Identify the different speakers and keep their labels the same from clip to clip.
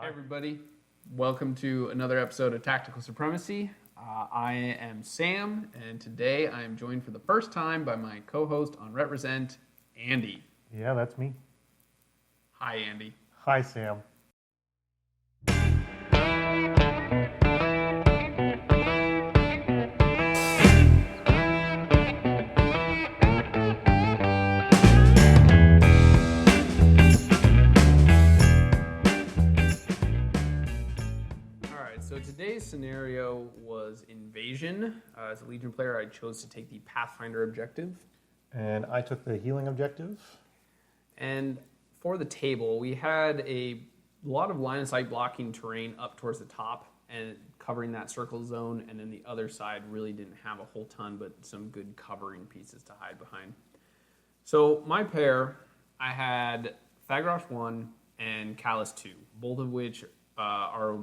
Speaker 1: Hi everybody, welcome to another episode of Tactical Supremacy. I am Sam, and today I am joined for the first time by my co-host on Represent, Andy.
Speaker 2: Yeah, that's me.
Speaker 1: Hi, Andy.
Speaker 2: Hi, Sam.
Speaker 1: So today's scenario was Invasion. As a Legion player, I chose to take the Pathfinder objective.
Speaker 2: And I took the healing objective.
Speaker 1: And for the table, we had a lot of line of sight blocking terrain up towards the top and covering that circle zone, and then the other side really didn't have a whole ton, but some good covering pieces to hide behind. So my pair, I had Thagrosh 1 and Callus 2, both of which are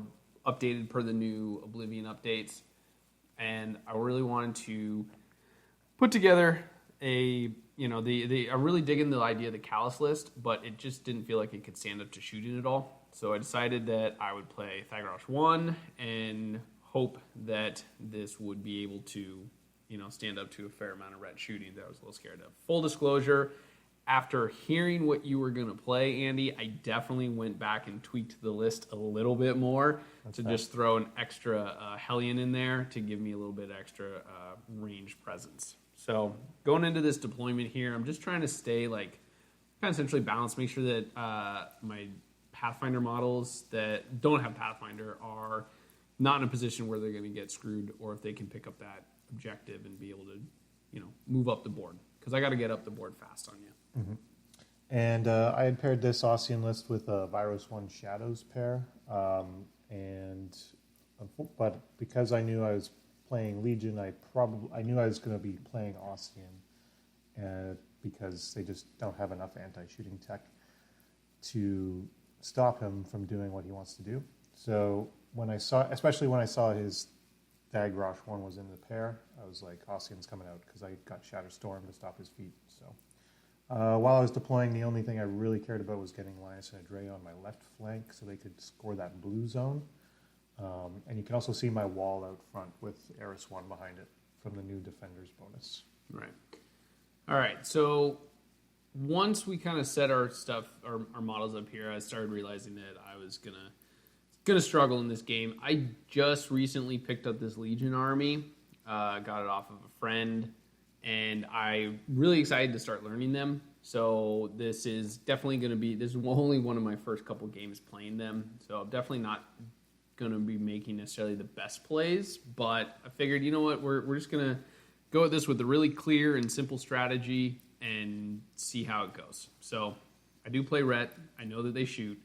Speaker 1: updated per the new Oblivion updates, and I really wanted to put together I really dig in the idea of the Callus list, but it just didn't feel like it could stand up to shooting at all. So I decided that I would play Thagrosh 1 and hope that this would be able to, stand up to a fair amount of ret shooting that I was a little scared of. Full disclosure, after hearing what you were going to play, Andy, I definitely went back and tweaked the list a little bit more just throw an extra Hellion in there to give me a little bit extra range presence. So going into this deployment here, I'm just trying to stay kind of centrally balanced, make sure that my Pathfinder models that don't have Pathfinder are not in a position where they're going to get screwed, or if they can pick up that objective and be able to, move up the board. Because I got to get up the board fast on you.
Speaker 2: Mm-hmm. And I had paired this Ossyan list with a Virus 1 Shadows pair. But because I knew I was playing Legion, I knew I was going to be playing Ossyan because they just don't have enough anti-shooting tech to stop him from doing what he wants to do. So especially when I saw his Thagrosh 1 was in the pair, I was like, Ossyan's coming out, because I got Shatterstorm to stop his feet. So while I was deploying, the only thing I really cared about was getting Lynus and Edrea on my left flank so they could score that blue zone. And you can also see my wall out front with Eiryss 1 behind it from the new Defender's bonus.
Speaker 1: Right. All right, so once we kind of set our stuff, our models up here, I started realizing that I was gonna struggle in this game. I just recently picked up this Legion army, got it off of a friend, and I'm really excited to start learning them. So this is definitely going to be, this is only one of my first couple games playing them, so I'm definitely not going to be making necessarily the best plays, but I figured, you know what, we're just going to go at this with a really clear and simple strategy and see how it goes. So I do play Ret. I know that they shoot.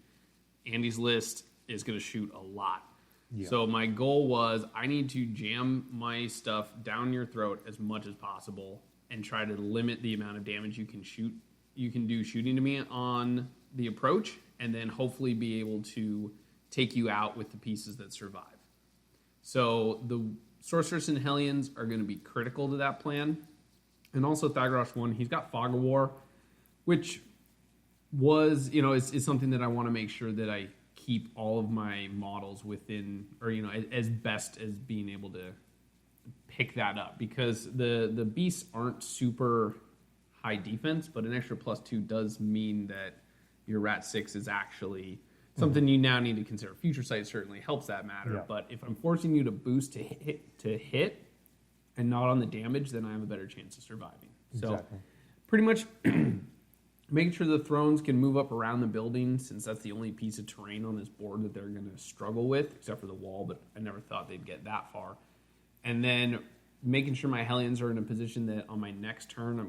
Speaker 1: Andy's list is going to shoot a lot. Yeah. So my goal was I need to jam my stuff down your throat as much as possible and try to limit the amount of damage you can do shooting to me on the approach, and then hopefully be able to take you out with the pieces that survive. So the Sorceress and Hellions are going to be critical to that plan. And also Thagrosh 1, he's got Fog of War, which was, is something that I want to make sure that I keep all of my models within, or as best as being able to pick that up, because the beasts aren't super high defense, but an extra +2 does mean that your Rat 6 is actually something you now need to consider. Future Sight certainly helps that matter, yeah. But if I'm forcing you to boost to hit and not on the damage, then I have a better chance of surviving.
Speaker 2: Exactly.
Speaker 1: So pretty much making sure the thrones can move up around the building, since that's the only piece of terrain on this board that they're going to struggle with, except for the wall, but I never thought they'd get that far. And then making sure my Hellions are in a position that on my next turn,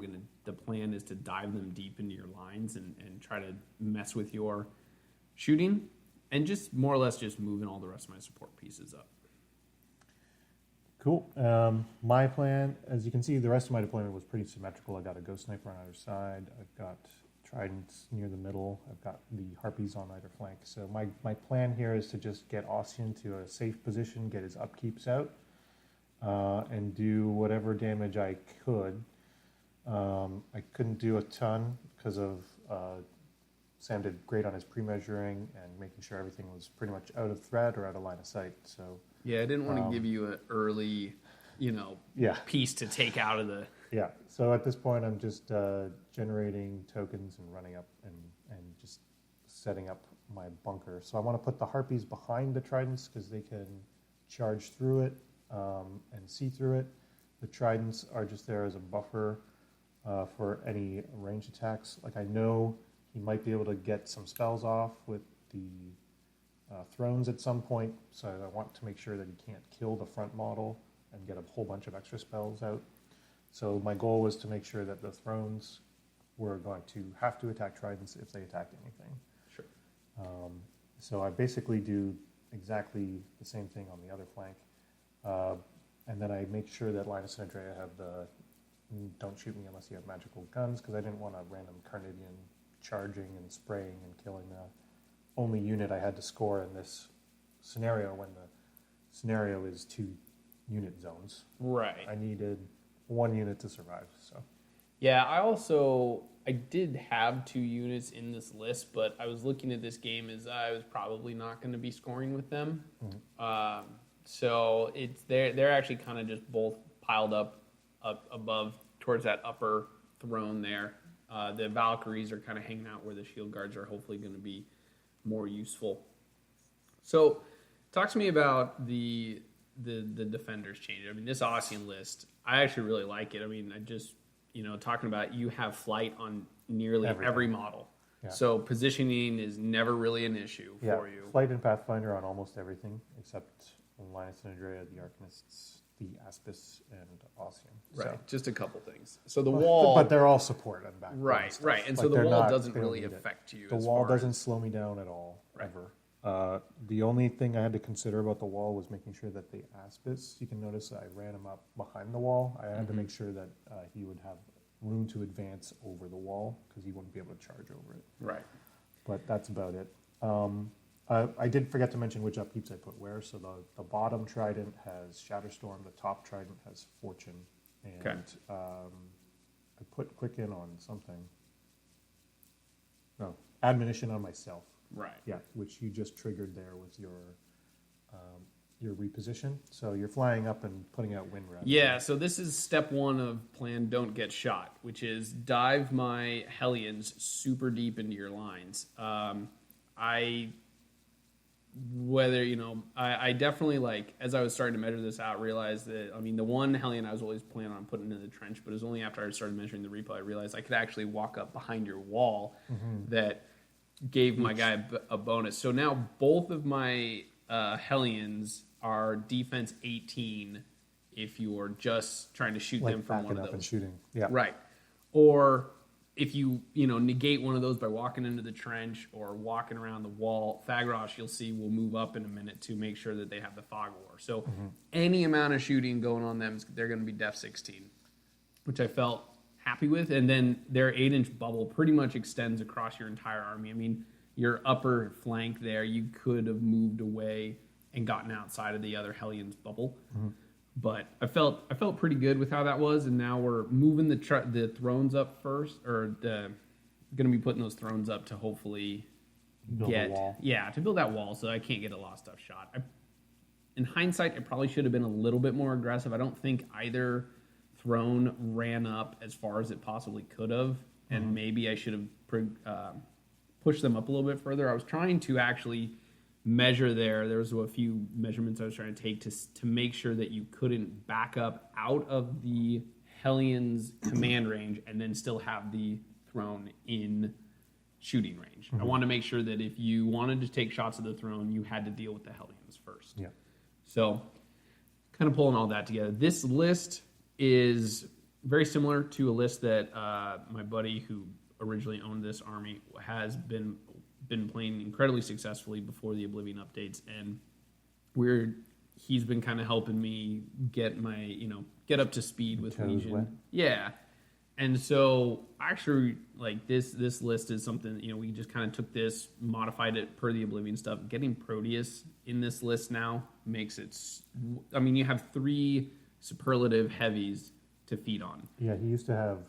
Speaker 1: the plan is to dive them deep into your lines and try to mess with your shooting, and just more or less just moving all the rest of my support pieces up.
Speaker 2: Cool. My plan, as you can see, the rest of my deployment was pretty symmetrical. I got a Ghost Sniper on either side. I've got Tridents near the middle. I've got the Harpies on either flank. So my plan here is to just get Ossyan to a safe position, get his upkeeps out, and do whatever damage I could. I couldn't do a ton because of Sam did great on his pre-measuring and making sure everything was pretty much out of threat or out of line of sight. So
Speaker 1: Yeah, I didn't want to give you an early, piece to take out of the...
Speaker 2: Yeah, so at this point I'm just generating tokens and running up and just setting up my bunker. So I want to put the Harpies behind the Tridents because they can charge through it and see through it. The Tridents are just there as a buffer for any range attacks. Like I know he might be able to get some spells off with the Thrones at some point, so I want to make sure that he can't kill the front model and get a whole bunch of extra spells out. So my goal was to make sure that the Thrones were going to have to attack Tridents if they attacked anything.
Speaker 1: Sure.
Speaker 2: So I basically do exactly the same thing on the other flank. And then I make sure that Lynus and Edrea have the don't shoot me unless you have magical guns, because I didn't want a random Carnivean charging and spraying and killing the only unit I had to score in this scenario when the scenario is 2 unit zones.
Speaker 1: Right.
Speaker 2: I needed 1 unit to survive. So
Speaker 1: Yeah, I did have 2 units in this list, but I was looking at this game as I was probably not going to be scoring with them. Mm-hmm. So they're actually kind of just both piled up above towards that upper throne there. The Valkyries are kind of hanging out where the shield guards are hopefully going to be more useful. So talk to me about the defenders change. I mean, this Ossyan list, I actually really like it. I mean, I just, talking about you have flight on nearly every model. Yeah. So positioning is never really an issue for you.
Speaker 2: Flight and Pathfinder on almost everything except Lynus and Edrea, the Arcanists, the Aspis, and Ossyan.
Speaker 1: Right,
Speaker 2: so.
Speaker 1: Just a couple things. So the wall...
Speaker 2: But they're all support and background
Speaker 1: Right,
Speaker 2: stuff.
Speaker 1: right. And so the wall doesn't really affect you.
Speaker 2: The wall doesn't slow me down at all, ever. The only thing I had to consider about the wall was making sure that the Aspis, you can notice I ran him up behind the wall. I had to make sure that he would have room to advance over the wall because he wouldn't be able to charge over it.
Speaker 1: Right.
Speaker 2: But that's about it. I did forget to mention which upkeeps I put where. So the bottom trident has Shatterstorm, the top trident has Fortune, and I put Quicken on something. No, Admonition on myself.
Speaker 1: Right.
Speaker 2: Yeah, which you just triggered there with your reposition. So you're flying up and putting out wind wrap.
Speaker 1: Yeah, so this is step 1 of plan Don't Get Shot, which is dive my Hellions super deep into your lines. I definitely, as I was starting to measure this out, realized that, the one Hellion I was always planning on putting in the trench, but it was only after I started measuring the repo I realized I could actually walk up behind your wall that gave my guy a bonus. So now both of my Hellions are defense 18 if you're just trying to shoot them from one of those.
Speaker 2: And shooting. Yeah.
Speaker 1: Right. Or if you negate one of those by walking into the trench or walking around the wall, Thagrosh, you'll see, will move up in a minute to make sure that they have the fog war. So any amount of shooting going on them, they're going to be def 16, which I felt happy with. And then their 8-inch bubble pretty much extends across your entire army. Your upper flank there, you could have moved away and gotten outside of the other Hellion's bubble. But I felt pretty good with how that was, and now we're moving the thrones up first, or going to be putting those thrones up to hopefully
Speaker 2: build a wall.
Speaker 1: Yeah, to build that wall so I can't get a lot of stuff shot. In hindsight, I probably should have been a little bit more aggressive. I don't think either throne ran up as far as it possibly could have, and maybe I should have pushed them up a little bit further. I was trying to actually measure there was a few measurements I was trying to take to make sure that you couldn't back up out of the Hellion's command range and then still have the throne in shooting range. I wanted to make sure that if you wanted to take shots at the throne, you had to deal with the Hellions first.
Speaker 2: Yeah.
Speaker 1: So kind of pulling all that together. This list is very similar to a list that my buddy who originally owned this army has been playing incredibly successfully before the Oblivion updates, and he's been kind of helping me get get up to speed with Legion. Yeah. And so actually this list is something, we just kind of took this, modified it per the Oblivion stuff. Getting Proteus in this list now makes it, you have 3 superlative heavies to feed on.
Speaker 2: Yeah, he used to have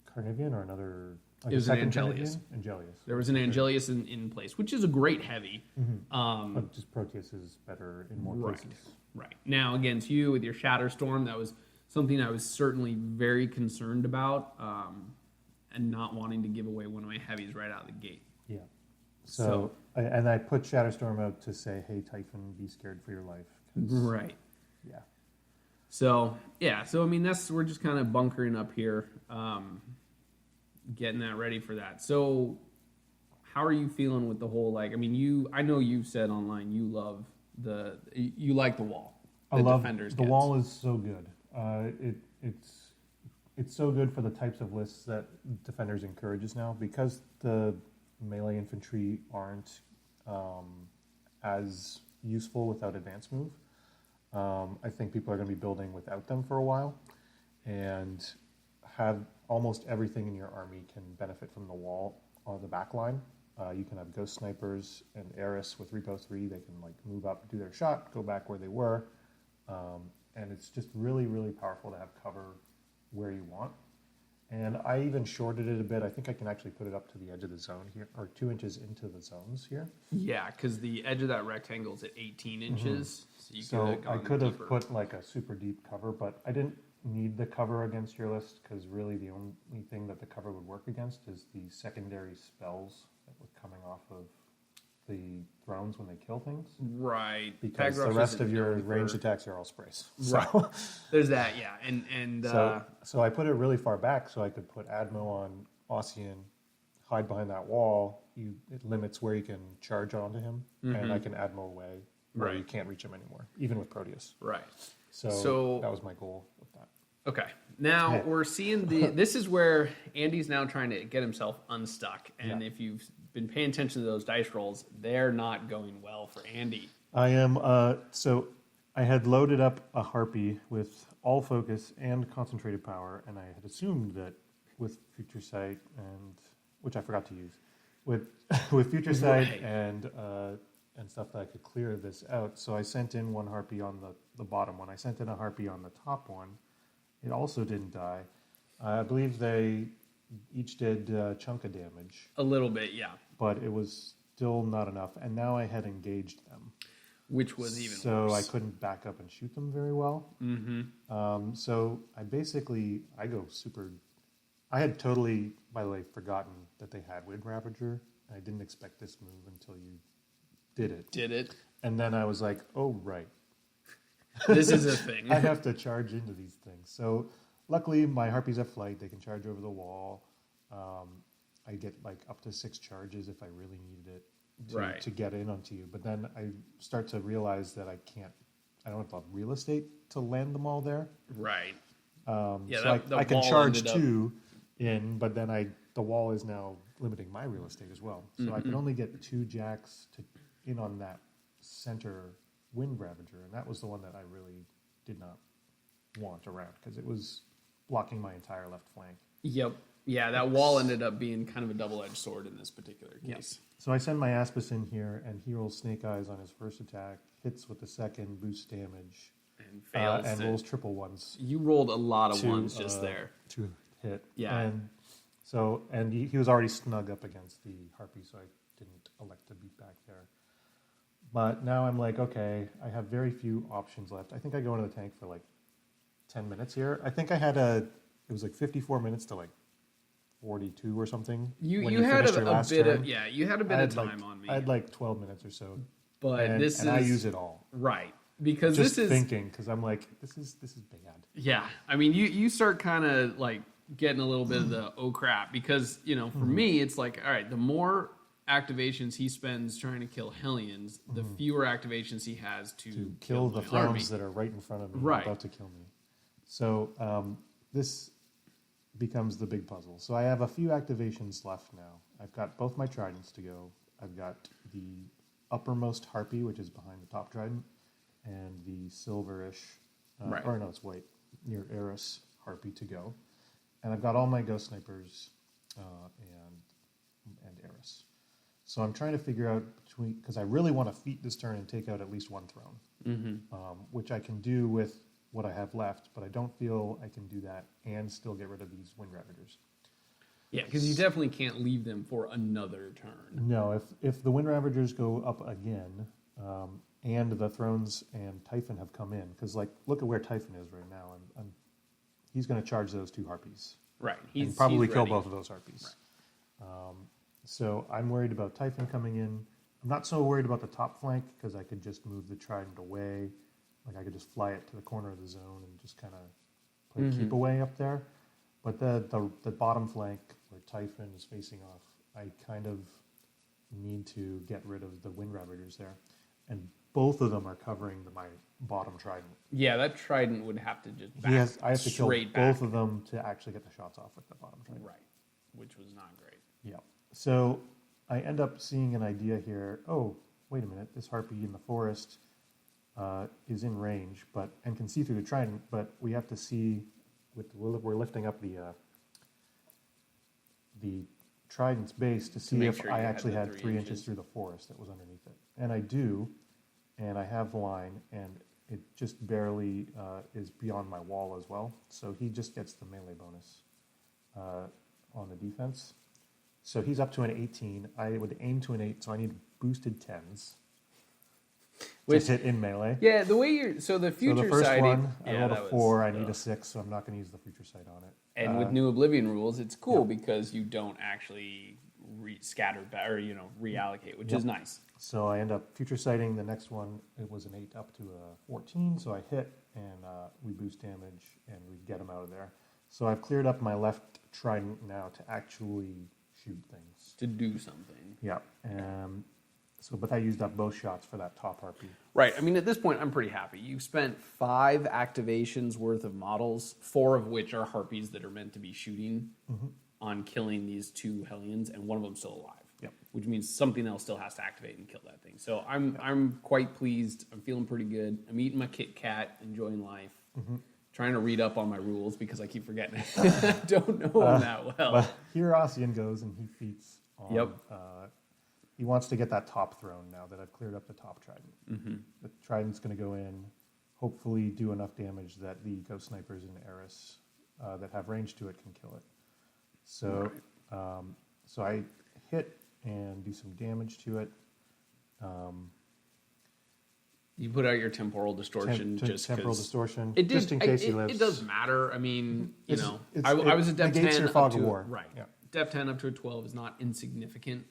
Speaker 2: Carnivean or another Like
Speaker 1: It was
Speaker 2: a
Speaker 1: an
Speaker 2: second
Speaker 1: Angelius.
Speaker 2: Carnivean? Angelius.
Speaker 1: There was an Angelius in place, which is a great heavy.
Speaker 2: But just Proteus is better in more places.
Speaker 1: Right. Now, against you with your Shatterstorm, that was something I was certainly very concerned about, and not wanting to give away one of my heavies right out of the gate.
Speaker 2: Yeah. So I put Shatterstorm out to say, hey, Typhon, be scared for your life.
Speaker 1: Right.
Speaker 2: Yeah.
Speaker 1: So, I mean, we're just kind of bunkering up here, getting that ready for that. So, how are you feeling with the whole, like, I mean, I know you said online you love you like the wall.
Speaker 2: I love
Speaker 1: Defenders
Speaker 2: the
Speaker 1: gets.
Speaker 2: wall is so good. It's so good for the types of lists that Defenders encourages now, because the melee infantry aren't as useful without advanced move. I think people are going to be building without them for a while, and have almost everything in your army can benefit from the wall on the back line. You can have Ghost Snipers and Eiryss with Repo 3. They can like move up, do their shot, go back where they were. And it's just really, really powerful to have cover where you want. And I even shorted it a bit. I think I can actually put it up to the edge of the zone here, or 2 inches into the zones here.
Speaker 1: Yeah, because the edge of that rectangle is at 18 inches.
Speaker 2: So I could have put like a super deep cover, but I didn't need the cover against your list, because really the only thing that the cover would work against is the secondary spells that were coming off of the thrones when they kill things.
Speaker 1: Right.
Speaker 2: Because the rest of your ranged attacks are all sprays.
Speaker 1: Right.
Speaker 2: So,
Speaker 1: There's that, yeah. And
Speaker 2: so I put it really far back so I could put Admo on Ossyan, hide behind that wall. It limits where you can charge onto him, and I can Admo away where you can't reach him anymore, even with Proteus.
Speaker 1: Right.
Speaker 2: So that was my goal with that.
Speaker 1: Okay. Now we're seeing this is where Andy's now trying to get himself unstuck. And if you've been paying attention to those dice rolls, they're not going well for Andy.
Speaker 2: I am, so I had loaded up a Harpy with all focus and concentrated power, and I had assumed that with Future Sight, which I forgot to use, with Future Sight and stuff that I could clear this out. So I sent in one Harpy on the bottom one. I sent in a Harpy on the top one. It also didn't die. I believe they each did a chunk of damage.
Speaker 1: A little bit, yeah.
Speaker 2: But it was still not enough. And now I had engaged them.
Speaker 1: Which was even worse.
Speaker 2: So I couldn't back up and shoot them very well. So I go super... I had totally, by the way, forgotten that they had Wind Ravager. I didn't expect this move until you did it. And then I was like, oh, right.
Speaker 1: This is a thing.
Speaker 2: I have to charge into these things. So luckily, my Harpies have flight. They can charge over the wall. I get like up to 6 charges if I really needed it to get in onto you. But then I start to realize that I don't have the real estate to land them all there.
Speaker 1: Right.
Speaker 2: So I can charge 2 in, but then the wall is now limiting my real estate as well. So I can only get 2 jacks in on that center Wind Ravager, and that was the one that I really did not want around, because it was blocking my entire left flank.
Speaker 1: Yep. Yeah, that wall ended up being kind of a double-edged sword in this particular case.
Speaker 2: So I send my Aspis in here, and he rolls Snake Eyes on his first attack, hits with the second, boosts damage,
Speaker 1: and fails.
Speaker 2: And rolls triple ones.
Speaker 1: You rolled a lot of ones just there.
Speaker 2: To hit.
Speaker 1: Yeah.
Speaker 2: And he was already snug up against the Harpy, so I didn't elect to beat back there. But now I'm like, okay, I have very few options left. I think I go into the tank for like 10 minutes here. I think I had it was like 54 minutes to like 42 or something.
Speaker 1: You had a bit of time on me.
Speaker 2: I had like 12 minutes or so.
Speaker 1: But
Speaker 2: I use it all.
Speaker 1: Right. Because
Speaker 2: just
Speaker 1: this is
Speaker 2: thinking, because I'm like, this is bad.
Speaker 1: Yeah. I mean, you start kind of like getting a little bit of the oh crap, because, for me, it's like, all right, the more activations he spends trying to kill Hellions, the fewer activations he has to
Speaker 2: kill the thrones that are right in front of me, about to kill me. So this becomes the big puzzle. So I have a few activations left now. I've got both my tridents to go. I've got the uppermost Harpy, which is behind the top trident, and the silverish, or no, it's white, near Eiryss Harpy to go. And I've got all my Ghost Snipers and Eiryss. So I'm trying to figure out because I really want to feat this turn and take out at least one throne, which I can do with what I have left, but I don't feel I can do that and still get rid of these Wind Ravagers.
Speaker 1: Yeah, because you definitely can't leave them for another turn.
Speaker 2: No, if the Wind Ravagers go up again, and the Thrones and Typhon have come in, because like look at where Typhon is right now, and he's going to charge those 2 Harpies.
Speaker 1: Right.
Speaker 2: And probably
Speaker 1: he's
Speaker 2: kill
Speaker 1: ready.
Speaker 2: both of those Harpies. Right. So I'm worried about Typhon coming in. I'm not so worried about the top flank because I could just move the Trident away. Like I could just fly it to the corner of the zone and just kind of play keep away up there. But the bottom flank where Typhon is facing off, I kind of need to get rid of the Wind Ravagers there. And both of them are covering my bottom Trident.
Speaker 1: Yeah, that Trident would have to just back
Speaker 2: I have to kill
Speaker 1: straight
Speaker 2: both
Speaker 1: back.
Speaker 2: of them to actually get the shots off with the bottom Trident.
Speaker 1: Right, which was not great.
Speaker 2: Yeah. So I end up seeing an idea here. Oh, wait a minute. This Harpy in the forest is in range, and can see through the Trident. But we have to see. We're lifting up the Trident's base to see if
Speaker 1: sure
Speaker 2: I
Speaker 1: you had
Speaker 2: actually
Speaker 1: the
Speaker 2: had
Speaker 1: 3
Speaker 2: 3 inches
Speaker 1: inches.
Speaker 2: through the forest that was underneath it, and I do, and I have line, and it just barely is beyond my wall as well. So he just gets the melee bonus on the defense. So he's up to an 18. I would aim to an 8, so I need boosted 10s
Speaker 1: Which-
Speaker 2: to hit in melee.
Speaker 1: Yeah, the way you're so the
Speaker 2: So
Speaker 1: future
Speaker 2: the first
Speaker 1: sighting.
Speaker 2: one, I
Speaker 1: yeah,
Speaker 2: rolled
Speaker 1: that
Speaker 2: a
Speaker 1: was
Speaker 2: 4. I need a
Speaker 1: rough.
Speaker 2: 6, so I'm not going to use the future sight on it.
Speaker 1: And with new Oblivion rules, it's cool because you don't actually scatter or reallocate, which is nice.
Speaker 2: So I end up future sighting the next one. It was an 8 up to a 14, so I hit, and we boost damage, and we get him out of there. So I've cleared up my left Trident now to actually shoot things.
Speaker 1: To do something.
Speaker 2: Yeah. But I used up both shots for that top Harpy.
Speaker 1: Right. I mean, at this point, I'm pretty happy. You've spent 5 activations worth of models, 4 of which are Harpies that are meant to be shooting on killing these 2 Hellions, and one of them's still alive.
Speaker 2: Yep.
Speaker 1: Which means something else still has to activate and kill that thing. So I'm quite pleased. I'm feeling pretty good. I'm eating my Kit Kat, enjoying life. Trying to read up on my rules because I keep forgetting. I don't know them that well.
Speaker 2: But here Ossyan goes, and he feats on...
Speaker 1: Yep.
Speaker 2: He wants to get that top throne now that I've cleared up the top Trident. The Trident's going to go in, hopefully do enough damage that the Ghost Snipers and Eiryss that have range to it can kill it. So, so I hit and do some damage to it.
Speaker 1: You put out your temporal distortion just
Speaker 2: temporal
Speaker 1: 'cause
Speaker 2: distortion,
Speaker 1: it did,
Speaker 2: just in case he lives.
Speaker 1: It does matter. I mean,
Speaker 2: It's-
Speaker 1: I was a Dep
Speaker 2: negates
Speaker 1: 10
Speaker 2: your
Speaker 1: up
Speaker 2: fog
Speaker 1: to
Speaker 2: of war.
Speaker 1: right.
Speaker 2: Yeah.
Speaker 1: Dep 10 up to a 12 is not insignificant.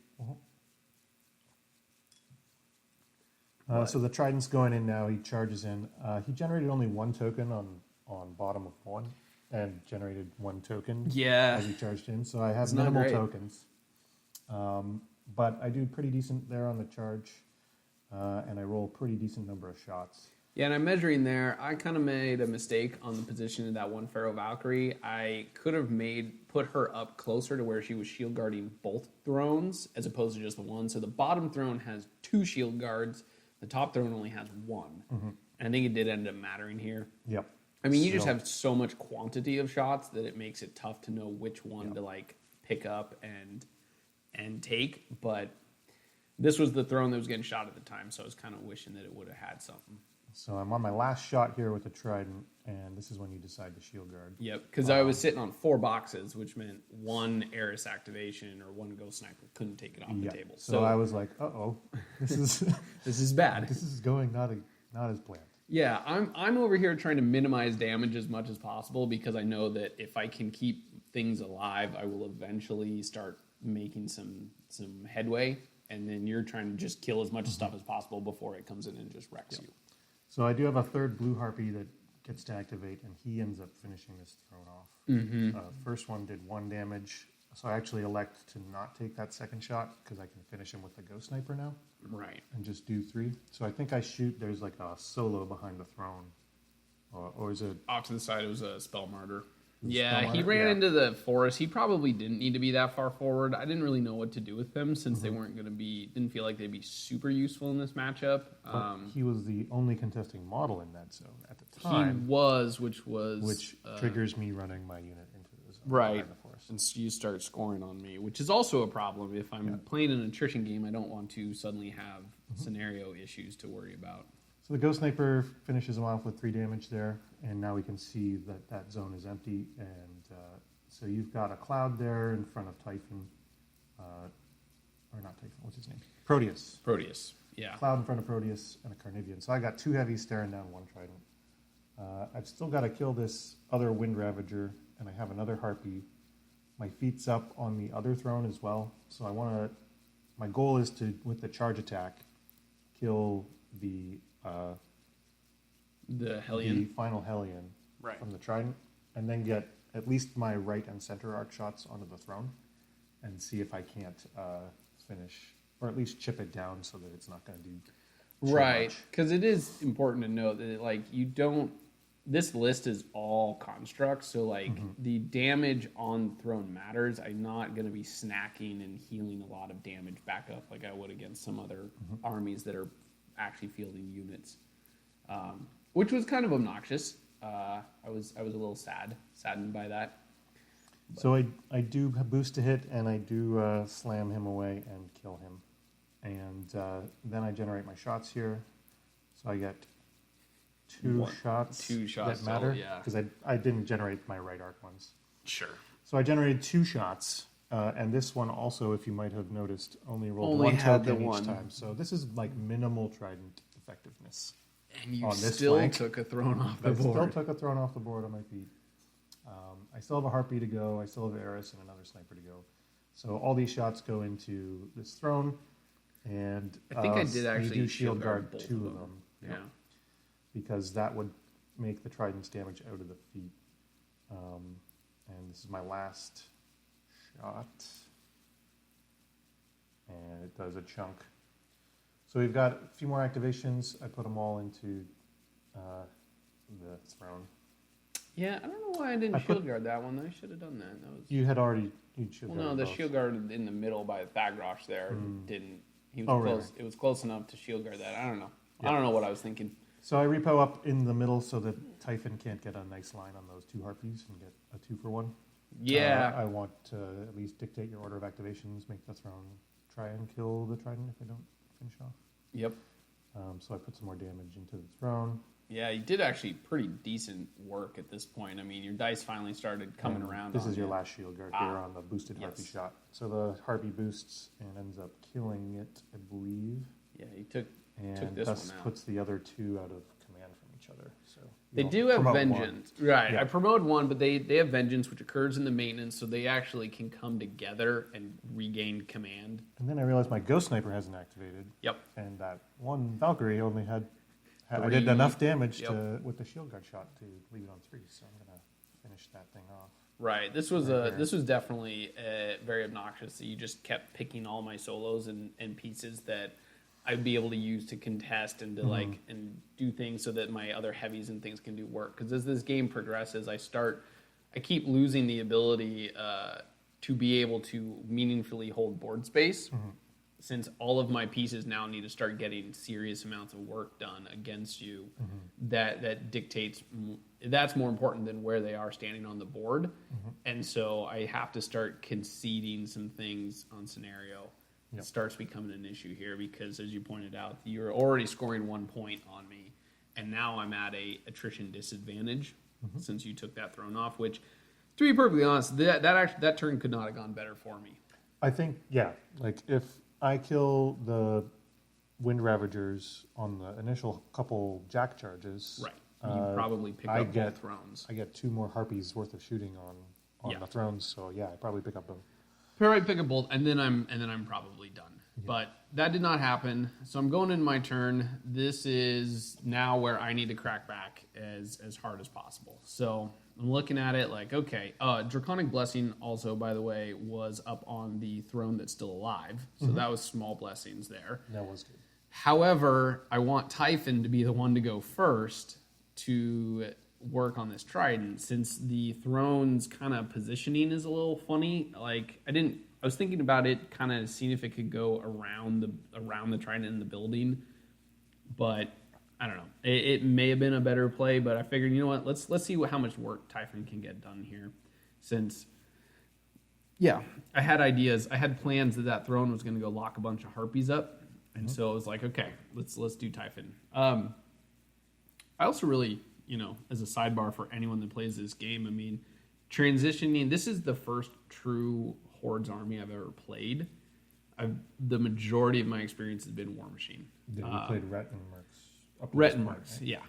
Speaker 2: So the Trident's going in now. He charges in. He generated only 1 token on bottom of 1, and generated 1 token
Speaker 1: Yeah.
Speaker 2: as he charged in. So I have
Speaker 1: It's not
Speaker 2: minimal
Speaker 1: great.
Speaker 2: tokens, but I do pretty decent there on the charge, and I roll a pretty decent number of shots.
Speaker 1: Yeah, and I'm measuring there. I kind of made a mistake on the position of that one Farrow Valkyrie. I could have put her up closer to where she was shield guarding both thrones as opposed to just the one. So the bottom throne has 2 shield guards. The top throne only has 1. And I think it did end up mattering here.
Speaker 2: Yep.
Speaker 1: I mean, you just
Speaker 2: So-
Speaker 1: have so much quantity of shots that it makes it tough to know which one to like pick up and take. But this was the throne that was getting shot at the time, so I was kind of wishing that it would have had something.
Speaker 2: So I'm on my last shot here with the Trident, and this is when you decide to shield guard.
Speaker 1: Yep, because I was sitting on 4 boxes, which meant 1 Eiryss activation or 1 Ghost Sniper couldn't take it off the table.
Speaker 2: So I was like, uh-oh, this is
Speaker 1: this is bad.
Speaker 2: this is going not as planned.
Speaker 1: Yeah, I'm over here trying to minimize damage as much as possible because I know that if I can keep things alive, I will eventually start making some headway. And then you're trying to just kill as much stuff as possible before it comes in and just wrecks you.
Speaker 2: So I do have a 3rd blue Harpy that gets to activate, and he ends up finishing this throne off. First one did 1 damage, so I actually elect to not take that second shot because I can finish him with the Ghost Sniper now.
Speaker 1: Right.
Speaker 2: And just do 3. So I think I shoot, there's like a solo behind the throne. Or is it?
Speaker 1: Off to the side, it was a Spell Martyr.
Speaker 2: Spell
Speaker 1: Yeah, he
Speaker 2: Martyr?
Speaker 1: ran
Speaker 2: Yeah.
Speaker 1: into the forest. He probably didn't need to be that far forward. I didn't really know what to do with them since they weren't going to be, didn't feel like they'd be super useful in this matchup.
Speaker 2: But he was the only contesting model in that zone at the
Speaker 1: He
Speaker 2: time,
Speaker 1: was,
Speaker 2: which triggers me running my unit into the zone
Speaker 1: right.
Speaker 2: behind the forest.
Speaker 1: And so you start scoring on me, which is also a problem. If I'm playing an attrition game, I don't want to suddenly have scenario issues to worry about.
Speaker 2: So the Ghost Sniper finishes him off with 3 damage there, and now we can see that that zone is empty, and So you've got a cloud there in front of Typhon, or not Typhon, what's his name? Proteus.
Speaker 1: Proteus, yeah.
Speaker 2: Cloud in front of Proteus and a Carnivean. So I got 2 heavies staring down 1 Trident. I've still got to kill this other Wind Ravager, and I have another Harpy. My feet's up on the other throne as well. So I want to. My goal is to, with the charge attack, kill the
Speaker 1: Hellion.
Speaker 2: the final Hellion
Speaker 1: Right.
Speaker 2: from the Trident, and then get at least my right and center arc shots onto the throne, and see if I can't finish, or at least chip it down so that it's not going to do too
Speaker 1: Right,
Speaker 2: much.
Speaker 1: because it is important to note that like you don't. This list is all constructs, so like the damage on throne matters. I'm not going to be snacking and healing a lot of damage back up like I would against some other armies that are actually fielding units, which was kind of obnoxious. I was a little saddened by that.
Speaker 2: So I do boost to hit, and I do slam him away and kill him. And then I generate my shots here. So I get two shots that matter.
Speaker 1: total, yeah.
Speaker 2: Because I didn't generate my right arc ones.
Speaker 1: Sure.
Speaker 2: So I generated 2 shots. And this one also, if you might have noticed, only rolled
Speaker 1: Only
Speaker 2: 1
Speaker 1: had the
Speaker 2: token each
Speaker 1: one.
Speaker 2: time. So this is like minimal Trident effectiveness.
Speaker 1: And you
Speaker 2: On this
Speaker 1: still
Speaker 2: flank.
Speaker 1: took a throne off the
Speaker 2: I still
Speaker 1: board.
Speaker 2: took a throne off the board on my feet. I still have a Harpy to go. I still have Eiryss and another sniper to go. So all these shots go into this throne, and
Speaker 1: I think I did
Speaker 2: you
Speaker 1: actually
Speaker 2: do shield guard
Speaker 1: both
Speaker 2: 2
Speaker 1: of
Speaker 2: of them.
Speaker 1: Yeah.
Speaker 2: Because that would make the Trident's damage out of the feet. And this is my last shot, and it does a chunk. So we've got a few more activations. I put them all into the throne.
Speaker 1: Yeah, I don't know why I didn't
Speaker 2: I
Speaker 1: shield
Speaker 2: put-
Speaker 1: guard that one. I should have done that. That was
Speaker 2: You had already shield
Speaker 1: well, no,
Speaker 2: guarded
Speaker 1: the
Speaker 2: both.
Speaker 1: shield guard in the middle by Thagrosh there didn't. He was
Speaker 2: Oh,
Speaker 1: close.
Speaker 2: really?
Speaker 1: It was close enough to shield guard that. I don't know.
Speaker 2: Yeah.
Speaker 1: I don't know what I was thinking.
Speaker 2: So I repo up in the middle so that Typhon can't get a nice line on those 2 Harpies and get a 2-for-1.
Speaker 1: Yeah.
Speaker 2: I want to at least dictate your order of activations, make the throne, try and kill the Trident if I don't finish off.
Speaker 1: Yep.
Speaker 2: So I put some more damage into the throne.
Speaker 1: Yeah, you did actually pretty decent work at this point. I mean, your dice finally started coming
Speaker 2: And
Speaker 1: around.
Speaker 2: This
Speaker 1: on
Speaker 2: is your
Speaker 1: you.
Speaker 2: last shield guard here on the boosted Harpy
Speaker 1: Yes.
Speaker 2: shot. So the Harpy boosts and ends up killing it, I believe.
Speaker 1: Yeah, you took
Speaker 2: And
Speaker 1: this
Speaker 2: thus
Speaker 1: one out.
Speaker 2: puts the other 2 out of command from each other. So
Speaker 1: They
Speaker 2: you'll
Speaker 1: do have
Speaker 2: promote one.
Speaker 1: vengeance, right?
Speaker 2: Yeah.
Speaker 1: I promote one, but they have vengeance, which occurs in the maintenance, so they actually can come together and regain command.
Speaker 2: And then I realized my Ghost Sniper hasn't activated.
Speaker 1: Yep.
Speaker 2: And that one Valkyrie only had I
Speaker 1: 3.
Speaker 2: did enough damage
Speaker 1: Yep.
Speaker 2: with the shield guard shot to leave it on 3, so I'm gonna finish that thing off.
Speaker 1: Right. This was
Speaker 2: Right there.
Speaker 1: this was definitely very obnoxious. That you just kept picking all my solos and pieces that I'd be able to use to contest and to like and do things so that my other heavies and things can do work. Because as this game progresses, I keep losing the ability to be able to meaningfully hold board space. Since all of my pieces now need to start getting serious amounts of work done against you, that dictates that's more important than where they are standing on the board, and so I have to start conceding some things on scenario.
Speaker 2: Yep.
Speaker 1: It starts becoming an issue here because, as you pointed out, you're already scoring 1 point on me, and now I'm at a attrition disadvantage since you took that throne off. Which, to be perfectly honest, that turn could not have gone better for me.
Speaker 2: I think, yeah, like if I kill the Wind Ravagers on the initial couple jack charges,
Speaker 1: Right. You probably pick
Speaker 2: I
Speaker 1: up
Speaker 2: get-
Speaker 1: both thrones.
Speaker 2: I get 2 more Harpies worth of shooting on
Speaker 1: Yeah.
Speaker 2: the thrones, so yeah, I probably pick up both.
Speaker 1: Probably pick a bolt, and then I'm probably done. But that did not happen. So I'm going into my turn. This is now where I need to crack back as hard as possible. So I'm looking at it like, okay, Draconic Blessing also, by the way, was up on the throne that's still alive. So that was small blessings there.
Speaker 2: That was good.
Speaker 1: However, I want Typhon to be the one to go first to work on this Trident, since the throne's kind of positioning is a little funny. Like I was thinking about it, kind of seeing if it could go around the Trident in the building, but I don't know. It may have been a better play, but I figured, you know what? Let's see how much work Typhon can get done here, since. Yeah, I had ideas. I had plans that throne was going to go lock a bunch of Harpies up, and so I was like, okay, let's do Typhon. I also really, as a sidebar for anyone that plays this game, I mean, transitioning. This is the first true Hordes army I've ever played. The majority of my experience has been War Machine.
Speaker 2: You played Rhett and Mercs.
Speaker 1: Rhett and Mercs, yeah.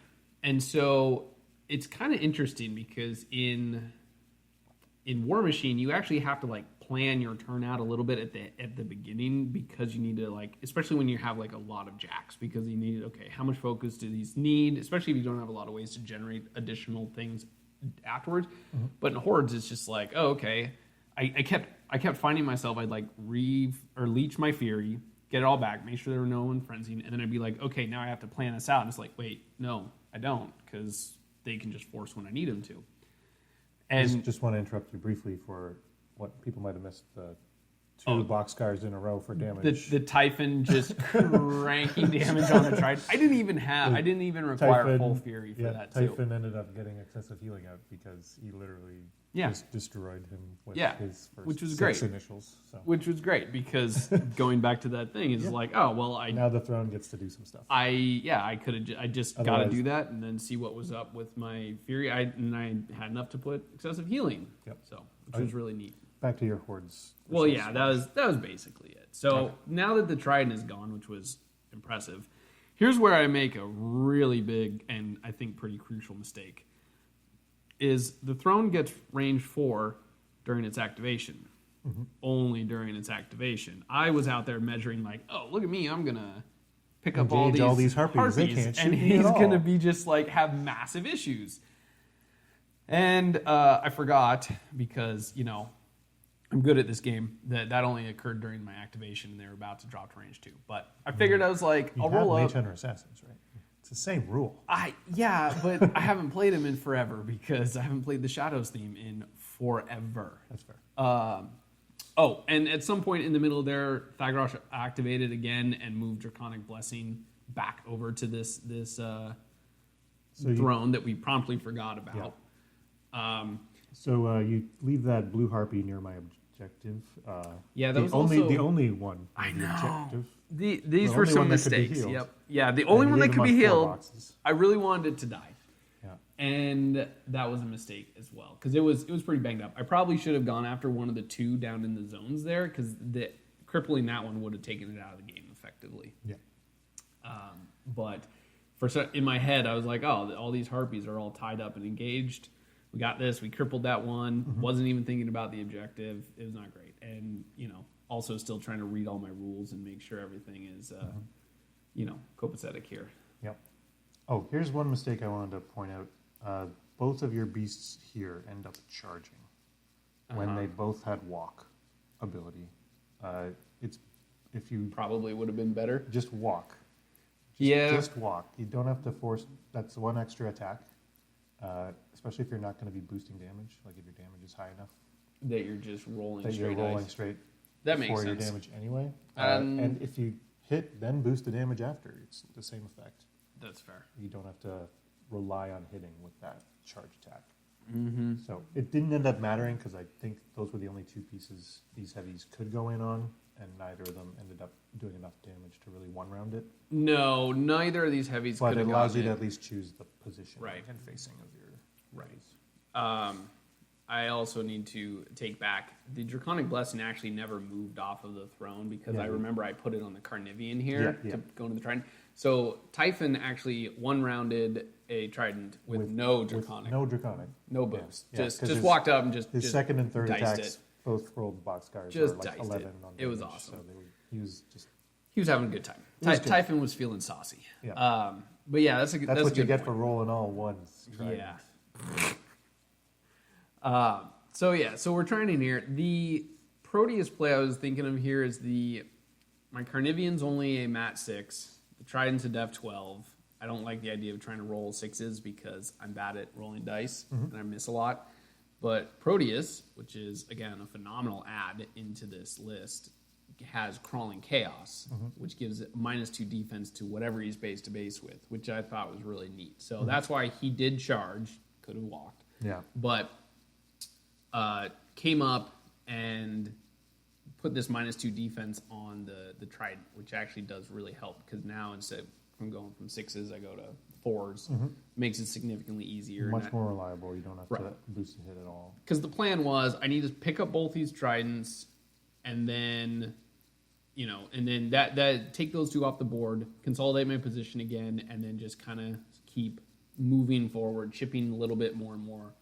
Speaker 1: And so it's kind of interesting because in War Machine, you actually have to like plan your turn out a little bit at the beginning, because you need to, like, especially when you have like a lot of jacks, because you need, okay, how much focus do these need, especially if you don't have a lot of ways to generate additional things afterwards. Mm-hmm. But in Hordes, it's just like, oh, okay, I kept finding myself, I'd like leech my Fury, get it all back, make sure there were no one frenzying, and then I'd be like, okay, now I have to plan this out. And it's like, wait, no, I don't, because they can just force when I need them to. And
Speaker 2: just want to interrupt you briefly for what people might have missed, the two boxcars in a row for damage.
Speaker 1: The Typhon just cranking damage on a Trident. I didn't even require
Speaker 2: Typhon,
Speaker 1: full Fury for that too.
Speaker 2: Typhon ended up getting excessive healing out because he literally just destroyed him with his first
Speaker 1: which was
Speaker 2: 6
Speaker 1: great.
Speaker 2: initials. So.
Speaker 1: Which was great, because going back to that thing is like, oh well,
Speaker 2: now the throne gets to do some stuff.
Speaker 1: I just got to do that and then see what was up with my Fury. I had enough to put excessive healing.
Speaker 2: Yep.
Speaker 1: So which was really neat.
Speaker 2: Back to your Hordes.
Speaker 1: Well, yeah, that was basically it. So now that the Trident is gone, which was impressive, here's where I make a really big and I think pretty crucial mistake. Is the throne gets range 4 during its activation. Mm-hmm. Only during its activation. I was out there measuring like, oh, look at me, I'm going to pick up all these harpies,
Speaker 2: they can't shoot
Speaker 1: and he's going to be just like have massive issues. And I forgot, because, you know, I'm good at this game, that only occurred during my activation and they were about to drop to range 2. But I figured I was like, I'll roll up.
Speaker 2: Mage Hunter Assassins, right? It's the same rule.
Speaker 1: But I haven't played him in forever, because I haven't played the Shadows theme in forever.
Speaker 2: That's fair.
Speaker 1: And at some point in the middle there, Thagrosh activated again and moved Draconic Blessing back over to this throne that we promptly forgot about.
Speaker 2: Yeah. So you leave that blue harpy near my objective.
Speaker 1: That was
Speaker 2: the only one.
Speaker 1: I know.
Speaker 2: Objective.
Speaker 1: These were some mistakes. Yep. Yeah, the only one that could be healed. I really wanted it to die.
Speaker 2: Yeah.
Speaker 1: And that was a mistake as well, because it was pretty banged up. I probably should have gone after one of the 2 down in the zones there, because crippling that one would have taken it out of the game effectively.
Speaker 2: Yeah.
Speaker 1: But in my head, I was like, oh, all these harpies are all tied up and engaged. We got this. We crippled that one. Mm-hmm. Wasn't even thinking about the objective. It was not great. And, you know, also still trying to read all my rules and make sure everything is, copacetic here.
Speaker 2: Yep. Oh, here's one mistake I wanted to point out. Both of your beasts here end up charging when they both had walk ability. If you
Speaker 1: probably would have been better.
Speaker 2: Just walk. Just walk. You don't have to force. That's one extra attack. Especially if you're not going to be boosting damage, like if your damage is high enough
Speaker 1: that you're just rolling
Speaker 2: straight.
Speaker 1: That makes
Speaker 2: for
Speaker 1: sense.
Speaker 2: your damage anyway. And if you hit, then boost the damage after. It's the same effect.
Speaker 1: That's fair.
Speaker 2: You don't have to rely on hitting with that charge attack.
Speaker 1: Mm-hmm.
Speaker 2: So it didn't end up mattering, because I think those were the only 2 pieces these heavies could go in on, and neither of them ended up doing enough damage to really one-round it.
Speaker 1: No, neither of these heavies could have
Speaker 2: But it allows you to at least choose the position and facing of your
Speaker 1: Right. I also need to take back, the Draconic Blessing actually never moved off of the throne, because I remember I put it on the Carnivean here to go into the Trident. So Typhon actually one-rounded a Trident with no Draconic.
Speaker 2: No Draconic.
Speaker 1: No boost. Yeah, just walked up and
Speaker 2: his second and third attacks both rolled boxcars.
Speaker 1: Just
Speaker 2: like
Speaker 1: diced
Speaker 2: 11
Speaker 1: it.
Speaker 2: on
Speaker 1: It was
Speaker 2: damage,
Speaker 1: awesome.
Speaker 2: So
Speaker 1: he was having a good time. Typhon was feeling saucy.
Speaker 2: Yeah.
Speaker 1: But yeah, that's
Speaker 2: what you get
Speaker 1: point.
Speaker 2: for rolling all ones.
Speaker 1: Yeah. So we're trying in here. The Proteus play I was thinking of here is my Carnivean's only a mat 6. The Trident's a def 12. I don't like the idea of trying to roll 6s, because I'm bad at rolling dice and I miss a lot. But Proteus, which is again a phenomenal add into this list, has Crawling Chaos, which gives it -2 defense to whatever he's base to base with, which I thought was really neat. So that's why he did charge. Could have walked.
Speaker 2: Yeah.
Speaker 1: But came up and put this -2 defense on the Trident, which actually does really help, because now instead I'm going from 6s, I go to 4s. Makes it significantly easier.
Speaker 2: Much more reliable. You don't have to boost the hit at all.
Speaker 1: Because the plan was, I need to pick up both these tridents, and then, that take those 2 off the board, consolidate my position again, and then just kind of keep moving forward, chipping a little bit more and more.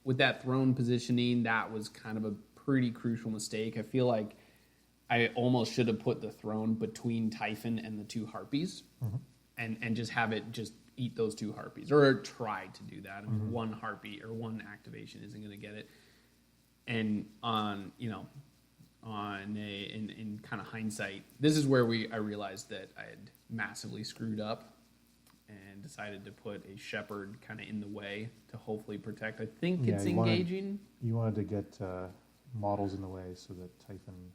Speaker 1: With that throne positioning, that was kind of a pretty crucial mistake. I feel like I almost should have put the throne between Typhon and the 2 Harpies, and just have it just eat those 2 Harpies, or try to do that. I mean, 1 Harpy or 1 activation isn't going to get it. And in kind of hindsight, this is where I realized that I had massively screwed up, and decided to put a shepherd kind of in the way to hopefully protect. I think it's engaging.
Speaker 2: You wanted to get models in the way so that Typhon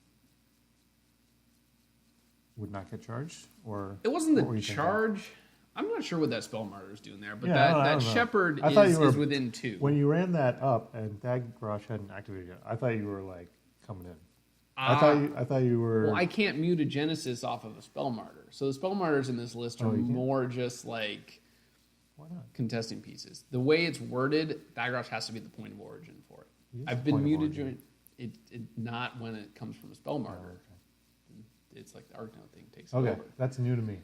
Speaker 2: would not get charged, or
Speaker 1: it wasn't the charge. I'm not sure what that spell martyr is doing there, but
Speaker 2: I
Speaker 1: that
Speaker 2: don't
Speaker 1: shepherd
Speaker 2: know.
Speaker 1: is within 2.
Speaker 2: When you ran that up and Thagrosh hadn't activated yet, I thought you were like coming in. I thought you were.
Speaker 1: Well, I can't mutagenesis off of a spell martyr, so the spell martyrs in this list are more just like
Speaker 2: why not
Speaker 1: contesting pieces. The way it's worded, Thagrosh has to be the point of origin for it. I've been mutagen. It not when it comes from a spell martyr.
Speaker 2: Oh, okay.
Speaker 1: It's like the Arcanist thing takes
Speaker 2: over.
Speaker 1: Okay,
Speaker 2: that's new to me.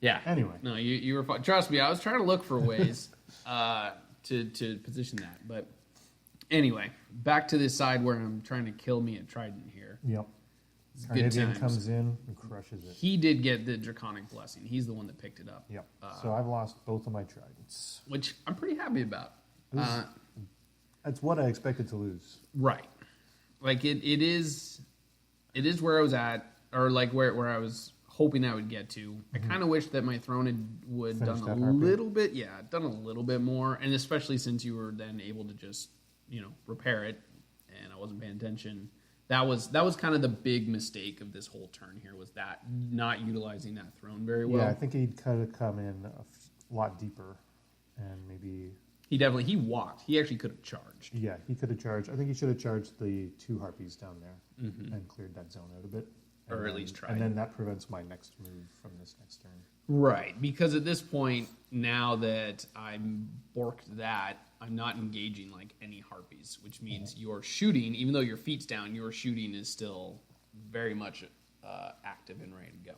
Speaker 1: Yeah.
Speaker 2: Anyway.
Speaker 1: No, you were fine. Trust me, I was trying to look for ways to position that. But anyway, back to this side where I'm trying to kill me at Trident here.
Speaker 2: Yep.
Speaker 1: Carnivean
Speaker 2: comes in and crushes it.
Speaker 1: He did get the Draconic Blessing. He's the one that picked it up.
Speaker 2: Yep. So I've lost both of my Tridents.
Speaker 1: Which I'm pretty happy about.
Speaker 2: That's what I expected to lose.
Speaker 1: Right. Like it is where I was at, or like where I was hoping I would get to. I kind of wish that my throne would done a little bit, done a little bit more, and especially since you were then able to just, repair it, and I wasn't paying attention. That was kind of the big mistake of this whole turn here, was that not utilizing that throne very well.
Speaker 2: Yeah, I think he could have come in a lot deeper, and maybe
Speaker 1: he walked. He actually could have charged.
Speaker 2: Yeah, he could have charged. I think he should have charged the 2 Harpies down there and cleared that zone out a bit.
Speaker 1: Or at least tried.
Speaker 2: And then that prevents my next move from this next turn.
Speaker 1: Right, because at this point, now that I'm borked that, I'm not engaging like any Harpies, which means your shooting, even though your feet's down, your shooting is still very much active and ready to go.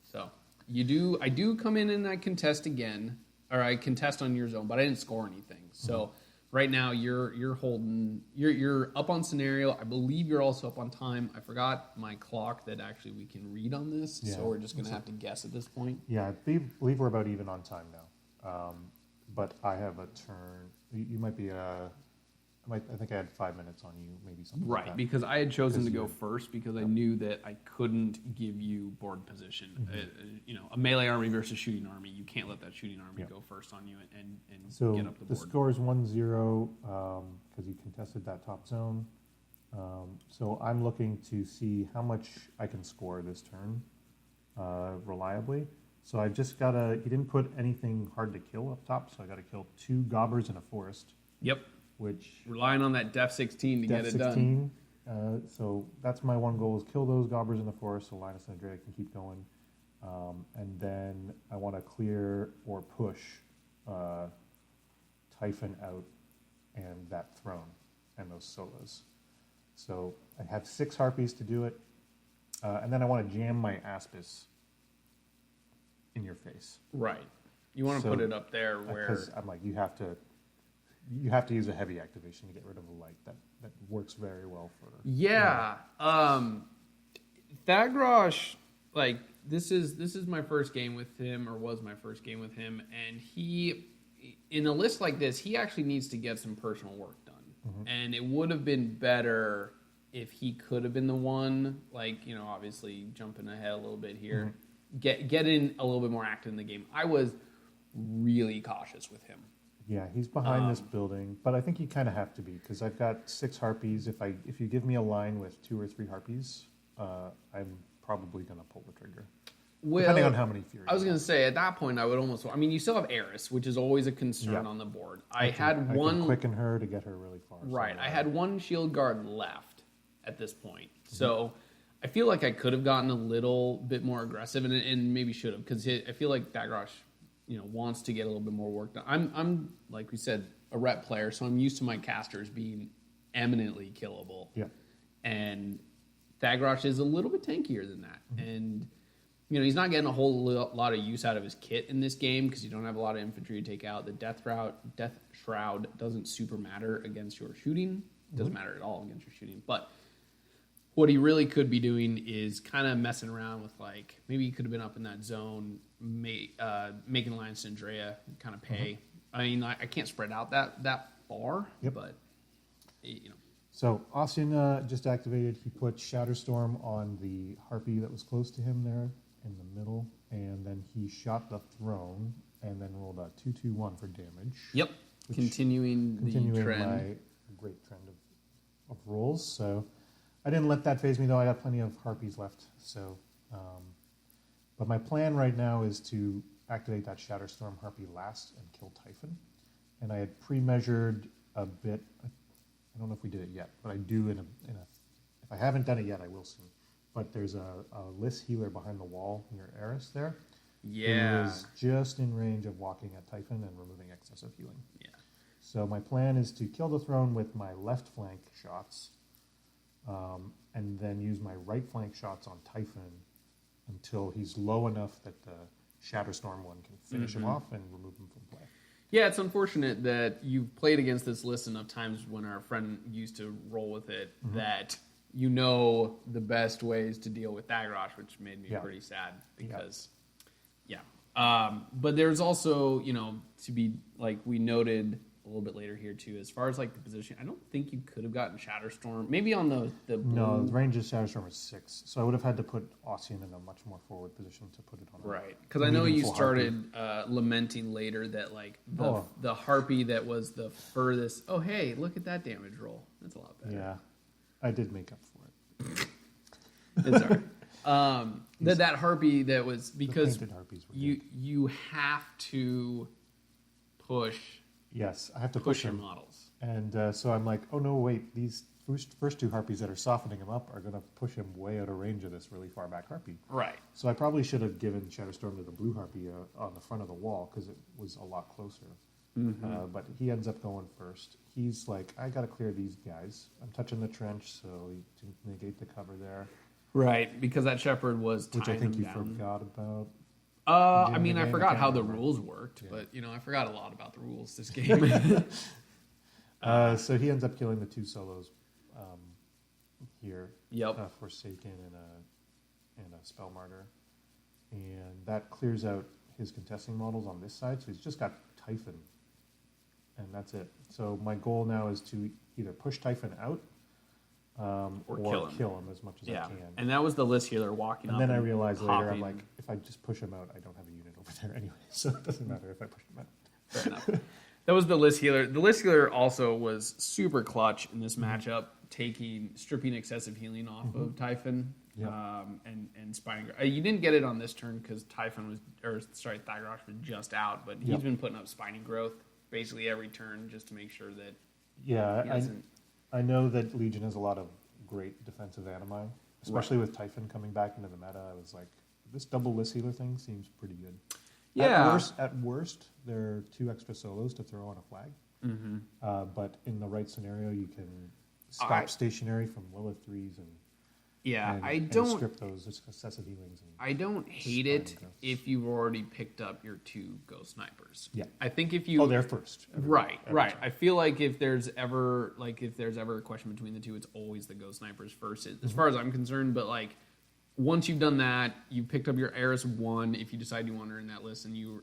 Speaker 1: So I do come in and I contest again, or I contest on your zone, but I didn't score anything. So right now you're holding, you're up on scenario. I believe you're also up on time. I forgot my clock that actually we can read on this, so we're just gonna have to guess at this point.
Speaker 2: Yeah, I believe we're about even on time now. But I have a turn. You might be I think I had 5 minutes on you, maybe something like that.
Speaker 1: Right, because I had chosen to go first because I knew that I couldn't give you board position. A melee army versus shooting army, you can't let that shooting army go first on you and
Speaker 2: so
Speaker 1: get up the board.
Speaker 2: The score is 1-0 because you contested that top zone. So I'm looking to see how much I can score this turn reliably. So I just gotta. He didn't put anything hard to kill up top, so I got to kill 2 Gobbers in a forest.
Speaker 1: Yep.
Speaker 2: Which
Speaker 1: relying on that Def 16 to get it done.
Speaker 2: So that's my one goal: is kill those Gobbers in the forest, so Lynus and Edrea can keep going. And then I want to clear or push Typhon out and that throne and those solas. So I have 6 Harpies to do it, and then I want to jam my Aspis in your face.
Speaker 1: Right. You want to put it up there where...
Speaker 2: Because I'm like, you have to use a heavy activation to get rid of the light. That works very well for...
Speaker 1: Yeah. Thagrosh, like, this is my first game with him, or was my first game with him, and he, in a list like this, he actually needs to get some personal work done. And it would have been better if he could have been the one, like, obviously jumping ahead a little bit here, get in a little bit more active in the game. I was really cautious with him.
Speaker 2: Yeah, he's behind this building, but I think you kind of have to be, because I've got 6 Harpies. If you give me a line with 2 or 3 Harpies, I'm probably going to pull the trigger.
Speaker 1: Well,
Speaker 2: depending on how many Furies.
Speaker 1: I was going to say, at that point, I would almost... I mean, you still have Eiryss, which is always a concern on the board. I can
Speaker 2: quicken her to get her really far.
Speaker 1: Right. I had 1 shield guard left at this point. So I feel like I could have gotten a little bit more aggressive, and maybe should have, because I feel like Thagrosh, wants to get a little bit more work done. I'm like we said, a rep player, so I'm used to my casters being eminently killable.
Speaker 2: Yeah.
Speaker 1: And Thagrosh is a little bit tankier than that, and he's not getting a whole lot of use out of his kit in this game because you don't have a lot of infantry to take out. The Death Shroud doesn't super matter against your shooting. Doesn't matter at all against your shooting, but what he really could be doing is kind of messing around with, like, maybe he could have been up in that zone, making alliance to Edrea, kind of pay. I mean, I can't spread out that far, but
Speaker 2: So Ossyan just activated. He put Shatterstorm on the Harpy that was close to him there in the middle, and then he shot the throne, and then rolled a 2/2/1 for damage.
Speaker 1: Yep, continuing the trend.
Speaker 2: My great trend of rolls. So I didn't let that phase me, though. I got plenty of Harpies left. So, but my plan right now is to activate that Shatterstorm Harpy last and kill Typhon. And I had pre-measured a bit. I don't know if we did it yet, but I do in a. If I haven't done it yet, I will soon. But there's a Lys Healer behind the wall near Eiryss there.
Speaker 1: Yeah.
Speaker 2: Who is just in range of walking at Typhon and removing excessive healing.
Speaker 1: Yeah.
Speaker 2: So my plan is to kill the throne with my left flank shots, and then use my right flank shots on Typhon until he's low enough that the Shatterstorm one can finish him off and remove him from play.
Speaker 1: Yeah, it's unfortunate that you've played against this list enough times when our friend used to roll with it that the best ways to deal with Thagrosh, which made me pretty sad because, but there's also, to be, like we noted a little bit later here too, as far as like the position, I don't think you could have gotten Shatterstorm. Maybe on the blue.
Speaker 2: No, the range of Shatterstorm is 6, so I would have had to put Ossyan in a much more forward position to put it on.
Speaker 1: Right, because I know you started lamenting later that like the Harpy that was the furthest. Oh, hey, look at that damage roll. That's a lot better.
Speaker 2: Yeah, I did make up for it.
Speaker 1: It's all right. That Harpy that was because
Speaker 2: the painted Harpies were
Speaker 1: you have to push.
Speaker 2: Yes, I have to
Speaker 1: push
Speaker 2: push
Speaker 1: your
Speaker 2: him.
Speaker 1: models.
Speaker 2: And so I'm like, oh no, wait, these first 2 Harpies that are softening him up are going to push him way out of range of this really far back Harpy.
Speaker 1: Right.
Speaker 2: So I probably should have given Shatterstorm to the blue Harpy on the front of the wall because it was a lot closer. But he ends up going first. He's like, I got to clear these guys. I'm touching the trench, so to negate the cover there.
Speaker 1: Right, because that Shepherd was tying
Speaker 2: Which I think
Speaker 1: him
Speaker 2: you
Speaker 1: down.
Speaker 2: forgot about.
Speaker 1: I mean, I forgot how the rules worked, but I forgot a lot about the rules this game.
Speaker 2: So he ends up killing the 2 solos here.
Speaker 1: Yep.
Speaker 2: Forsaken and a Spell Martyr, and that clears out his contesting models on this side. So he's just got Typhon, and that's it. So my goal now is to either push Typhon out or kill him as much as I can.
Speaker 1: And that was the Lys Healer walking up.
Speaker 2: And then I realized later, I'm like, if I just push him out, I don't have a unit over there anyway, so it doesn't matter if I push him out.
Speaker 1: Fair enough. That was the Lys Healer. The Lys Healer also was super clutch in this matchup, stripping excessive healing off of Typhon and Spine. You didn't get it on this turn because Thagrosh was just out, but he's been putting up Spiny Growth basically every turn just to make sure that
Speaker 2: I know that Legion has a lot of great defensive animi, especially with Typhon coming back into the meta. I was like, this double Lys Healer thing seems pretty good.
Speaker 1: Yeah.
Speaker 2: At worst, there are 2 extra solos to throw on a flag. But in the right scenario, you can stop stationary from lower 3s and strip those excessive healings.
Speaker 1: I don't hate it if you've already picked up your 2 Ghost Snipers.
Speaker 2: Yeah.
Speaker 1: I think if you...
Speaker 2: they're first.
Speaker 1: Right. I feel like if there's ever a question between the 2, it's always the Ghost Snipers first, as far as I'm concerned. But like, once you've done that, you picked up your Eiryss 1, if you decide you want her in that list, and you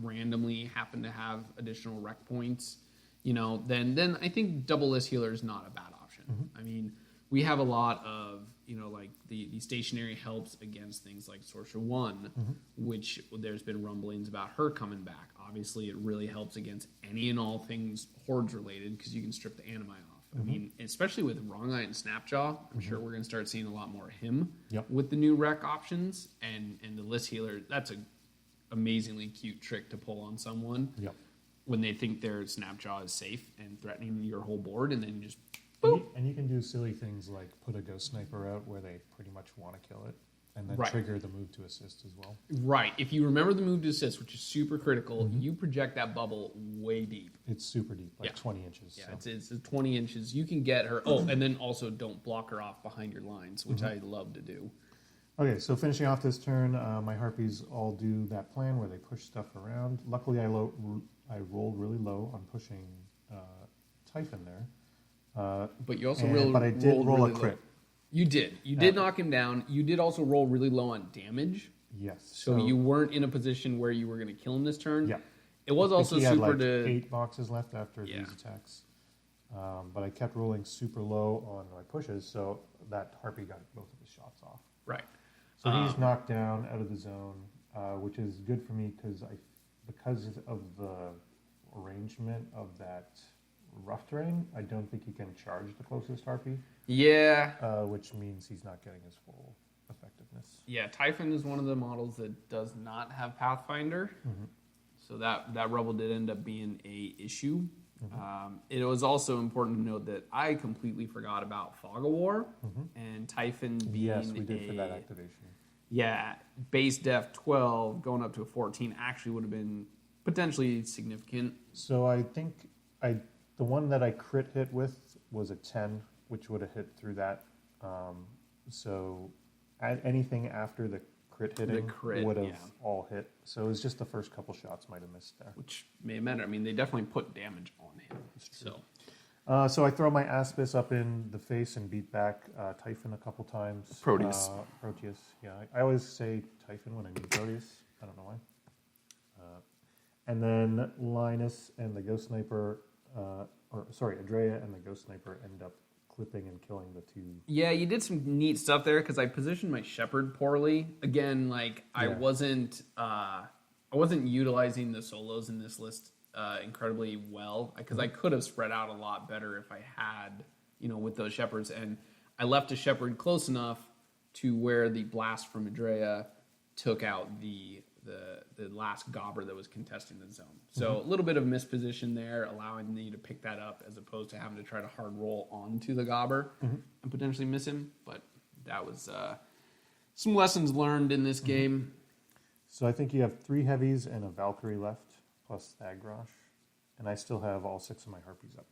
Speaker 1: randomly happen to have additional rec points, then I think double Lys Healer is not a bad option. I mean, we have a lot of, like the stationary helps against things like Sorcerer 1, which there's been rumblings about her coming back. Obviously, it really helps against any and all things Hordes related because you can strip the animi off. I mean, especially with Wrong Eye and Snapjaw, I'm sure we're going to start seeing a lot more of him with the new rec options. And the Lys Healer, that's an amazingly cute trick to pull on someone when they think their Snapjaw is safe and threatening your whole board, and then just
Speaker 2: And you can do silly things like put a Ghost Sniper out where they pretty much want to kill it, and then
Speaker 1: Right.
Speaker 2: trigger the move to assist as well.
Speaker 1: Right. If you remember the move to assist, which is super critical, you project that bubble way deep.
Speaker 2: It's super deep, like
Speaker 1: Yeah.
Speaker 2: 20 inches.
Speaker 1: Yeah,
Speaker 2: so.
Speaker 1: it's 20 inches. You can get her. Oh, and then also don't block her off behind your lines, which I love to do.
Speaker 2: Okay, so finishing off this turn, my Harpies all do that plan where they push stuff around. Luckily, I rolled really low on pushing Typhon there.
Speaker 1: But you also
Speaker 2: but I did
Speaker 1: rolled
Speaker 2: roll
Speaker 1: really
Speaker 2: a crit.
Speaker 1: low. You did. You did knock him down. You did also roll really low on damage.
Speaker 2: Yes.
Speaker 1: So you weren't in a position where you were going to kill him this turn.
Speaker 2: Yeah.
Speaker 1: It was
Speaker 2: I think
Speaker 1: also
Speaker 2: he had
Speaker 1: super
Speaker 2: like
Speaker 1: to
Speaker 2: 8 boxes left after
Speaker 1: Yeah.
Speaker 2: these attacks. But I kept rolling super low on my pushes, so that Harpy got both of his shots off.
Speaker 1: right.
Speaker 2: So he's knocked down out of the zone, which is good for me because of the arrangement of that rough terrain. I don't think he can charge the closest Harpy,
Speaker 1: Yeah.
Speaker 2: which means he's not getting his full effectiveness.
Speaker 1: Yeah. Typhon is one of the models that does not have Pathfinder. So that rubble did end up being a issue. It was also important to note that I completely forgot about Fog of War and Typhon being
Speaker 2: Yes, we did for that activation.
Speaker 1: Yeah, base def 12 going up to a 14 actually would have been potentially significant.
Speaker 2: So I think the one that I crit hit with was a 10, which would have hit through that. So anything after the crit hitting would have all hit. So it was just the first couple shots might have missed there.
Speaker 1: Which may have mattered. I mean, they definitely put damage on him. So
Speaker 2: So I throw my Aspis up in the face and beat back Typhon a couple times.
Speaker 1: Proteus.
Speaker 2: Proteus, yeah. I always say Typhon when I mean Proteus. I don't know why. And then Lynus and the Ghost Sniper, Edrea and the Ghost Sniper end up clipping and killing the two.
Speaker 1: yeah, you did some neat stuff there because I positioned my Shepherd poorly. Again, I wasn't utilizing the solos in this list incredibly well because I could have spread out a lot better if I had, with those Shepherds. And I left a Shepherd close enough to where the blast from Edrea took out the last Gobber that was contesting the zone. So a little bit of misposition there, allowing me to pick that up as opposed to having to try to hard roll onto the Gobber and potentially miss him. But that was some lessons learned in this game.
Speaker 2: So I think you have 3 heavies and a Valkyrie left, plus Thagrosh. And I still have all 6 of my Harpies up.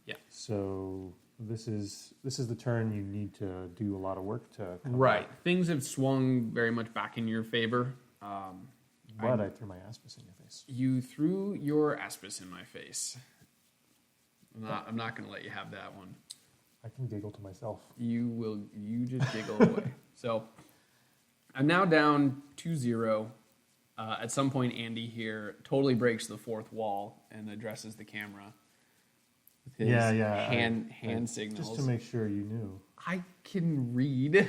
Speaker 1: Yeah.
Speaker 2: So this is the turn you need to do a lot of work to come
Speaker 1: Right.
Speaker 2: back.
Speaker 1: Things have swung very much back in your favor.
Speaker 2: But I threw my Aspis in your face.
Speaker 1: You threw your Aspis in my face. I'm not going to let you have that one.
Speaker 2: I can giggle to myself.
Speaker 1: You just giggle away. So I'm now down 2-0. At some point, Andy here totally breaks the fourth wall and addresses the camera with his hand signals.
Speaker 2: Just to make sure you knew.
Speaker 1: I can read.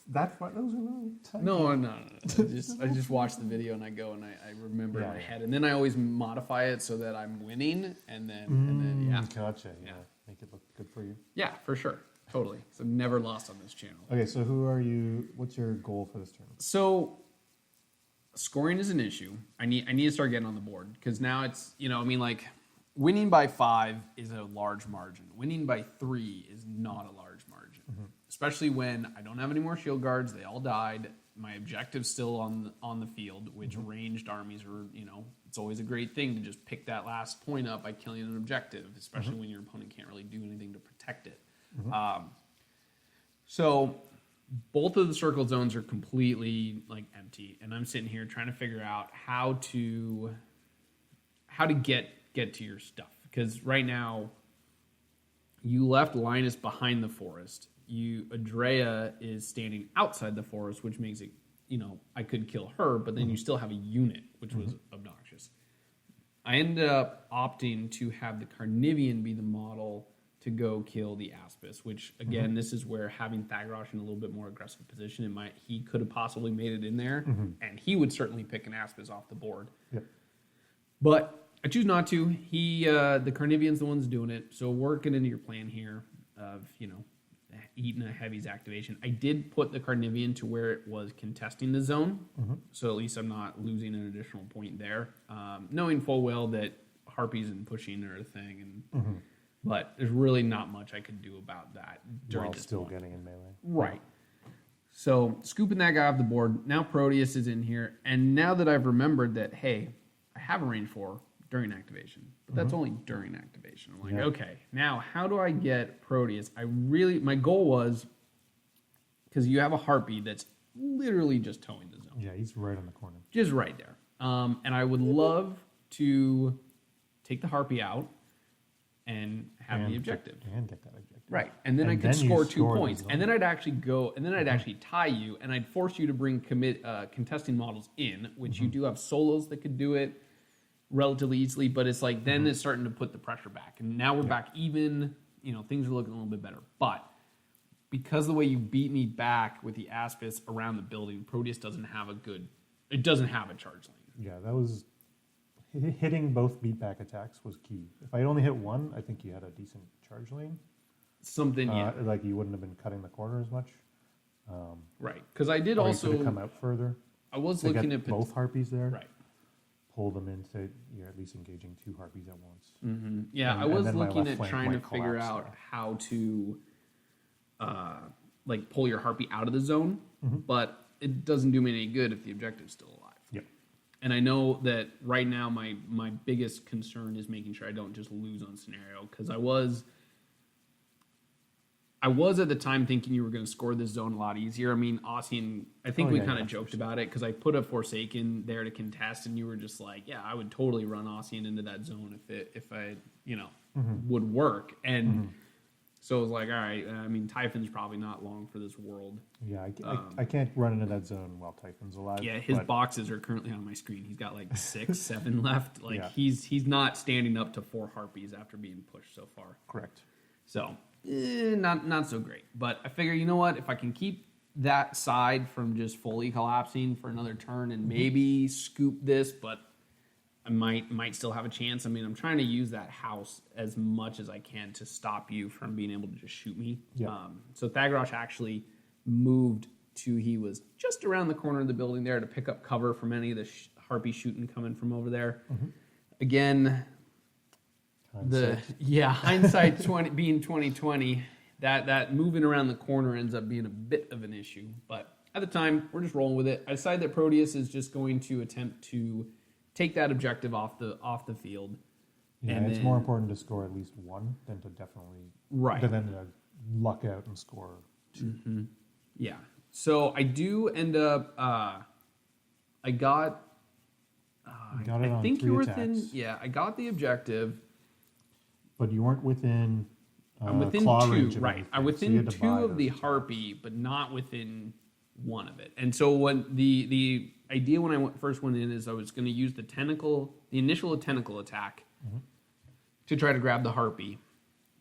Speaker 2: Those are really tiny.
Speaker 1: No. I just watch the video and I go and I remember in my head, and then I always modify it so that I'm winning, and then
Speaker 2: Gotcha. Yeah. Make it look good for you.
Speaker 1: Yeah, for sure, totally. So I'm never lost on this channel.
Speaker 2: Okay, so who are you? What's your goal for this tournament?
Speaker 1: So scoring is an issue. I need to start getting on the board because now it's winning by 5 is a large margin. Winning by 3 is not a large margin. Especially when I don't have any more shield guards. They all died. My objective's still on the field, which ranged armies are, it's always a great thing to just pick that last point up by killing an objective, especially when your opponent can't really do anything to protect it. So both of the circle zones are completely empty, and I'm sitting here trying to figure out how to get to your stuff. Because right now, you left Lynus behind the forest. Edrea is standing outside the forest, which makes it, I could kill her, but then you still have a unit, which was obnoxious. I ended up opting to have the Carnivean be the model to go kill the Aspis, which, again, this is where having Thagrosh in a little bit more aggressive position, he could have possibly made it in there, and he would certainly pick an Aspis off the board.
Speaker 2: Yep.
Speaker 1: But I choose not to. The Carnivean's the one's doing it, so working into your plan here of, eating a heavy's activation. I did put the Carnivean to where it was contesting the zone, so at least I'm not losing an additional point there. Knowing full well that Harpies and pushing are a thing, and But there's really not much I could do about that during
Speaker 2: While
Speaker 1: this
Speaker 2: still
Speaker 1: point.
Speaker 2: getting in melee.
Speaker 1: Right. So scooping that guy off the board. Now Proteus is in here, and now that I've remembered that, hey, I have a range 4 during activation, but that's only during activation. I'm like, okay, now how do I get Proteus? My goal was, because you have a Harpy that's literally just towing the zone.
Speaker 2: Yeah, he's right on the corner.
Speaker 1: Just right there. And I would love to take the Harpy out and have the objective.
Speaker 2: And get that objective.
Speaker 1: Right. And then I could
Speaker 2: then you
Speaker 1: score 2
Speaker 2: score the
Speaker 1: points.
Speaker 2: zone.
Speaker 1: And then I'd actually go, and then I'd actually tie you, and I'd force you to bring contesting models in, which you do have solos that could do it relatively easily, but it's like then it's starting to put the pressure back. And now we're back even, things are looking a little bit better. But because the way you beat me back with the Aspis around the building, Proteus doesn't have a charge lane.
Speaker 2: Yeah, that was... Hitting both beatback attacks was key. If I only hit one, I think you had a decent charge lane. Like you wouldn't have been cutting the corner as much.
Speaker 1: Right. Because I did
Speaker 2: or
Speaker 1: also...
Speaker 2: you could have come out further.
Speaker 1: I was
Speaker 2: to
Speaker 1: looking
Speaker 2: get
Speaker 1: at...
Speaker 2: both Harpies there.
Speaker 1: Right.
Speaker 2: Pull them into... You're at least engaging 2 Harpies at once.
Speaker 1: Mm-hmm. Yeah, I was looking at trying to figure out how to pull your Harpy out of the zone, but it doesn't do me any good if the objective's still alive.
Speaker 2: Yep.
Speaker 1: And I know that right now my biggest concern is making sure I don't just lose on scenario, because I was at the time thinking you were going to score this zone a lot easier. I mean, Ossyan, I think we kind of joked about it, because I put a Forsaken there to contest, and you were just like, yeah, I would totally run Ossyan into that zone if I would work. And so I was like, all right, I mean, Typhon's probably not long for this world.
Speaker 2: Yeah, I can't run into that zone while Typhon's alive.
Speaker 1: Yeah, his boxes are currently on my screen. He's got like 6, 7 left. He's not standing up to 4 Harpies after being pushed so far.
Speaker 2: Correct.
Speaker 1: So, not so great. But I figure, you know what? If I can keep that side from just fully collapsing for another turn and maybe scoop this, but I might still have a chance. I mean, I'm trying to use that house as much as I can to stop you from being able to just shoot me.
Speaker 2: Yeah.
Speaker 1: So Thagrosh actually moved he was just around the corner of the building there to pick up cover from any of the Harpy shooting coming from over there. Again, hindsight being 2020, that moving around the corner ends up being a bit of an issue. But at the time, we're just rolling with it. I decided that Proteus is just going to attempt to take that objective off the field.
Speaker 2: Yeah,
Speaker 1: and
Speaker 2: it's more important to score at least 1 than to definitely...
Speaker 1: Right.
Speaker 2: Than to luck out and score 2.
Speaker 1: Yeah. So I do end up... I got...
Speaker 2: got it on 3
Speaker 1: you were
Speaker 2: attacks.
Speaker 1: within... Yeah, I got the objective.
Speaker 2: But you weren't within...
Speaker 1: I'm within
Speaker 2: claw
Speaker 1: 2,
Speaker 2: range of
Speaker 1: right.
Speaker 2: anything,
Speaker 1: I'm
Speaker 2: so
Speaker 1: within
Speaker 2: you had to
Speaker 1: 2
Speaker 2: buy
Speaker 1: of the
Speaker 2: those
Speaker 1: Harpy, but not within 1 of it. And so when the idea when I first went in is I was going to use the initial tentacle attack to try to grab the Harpy,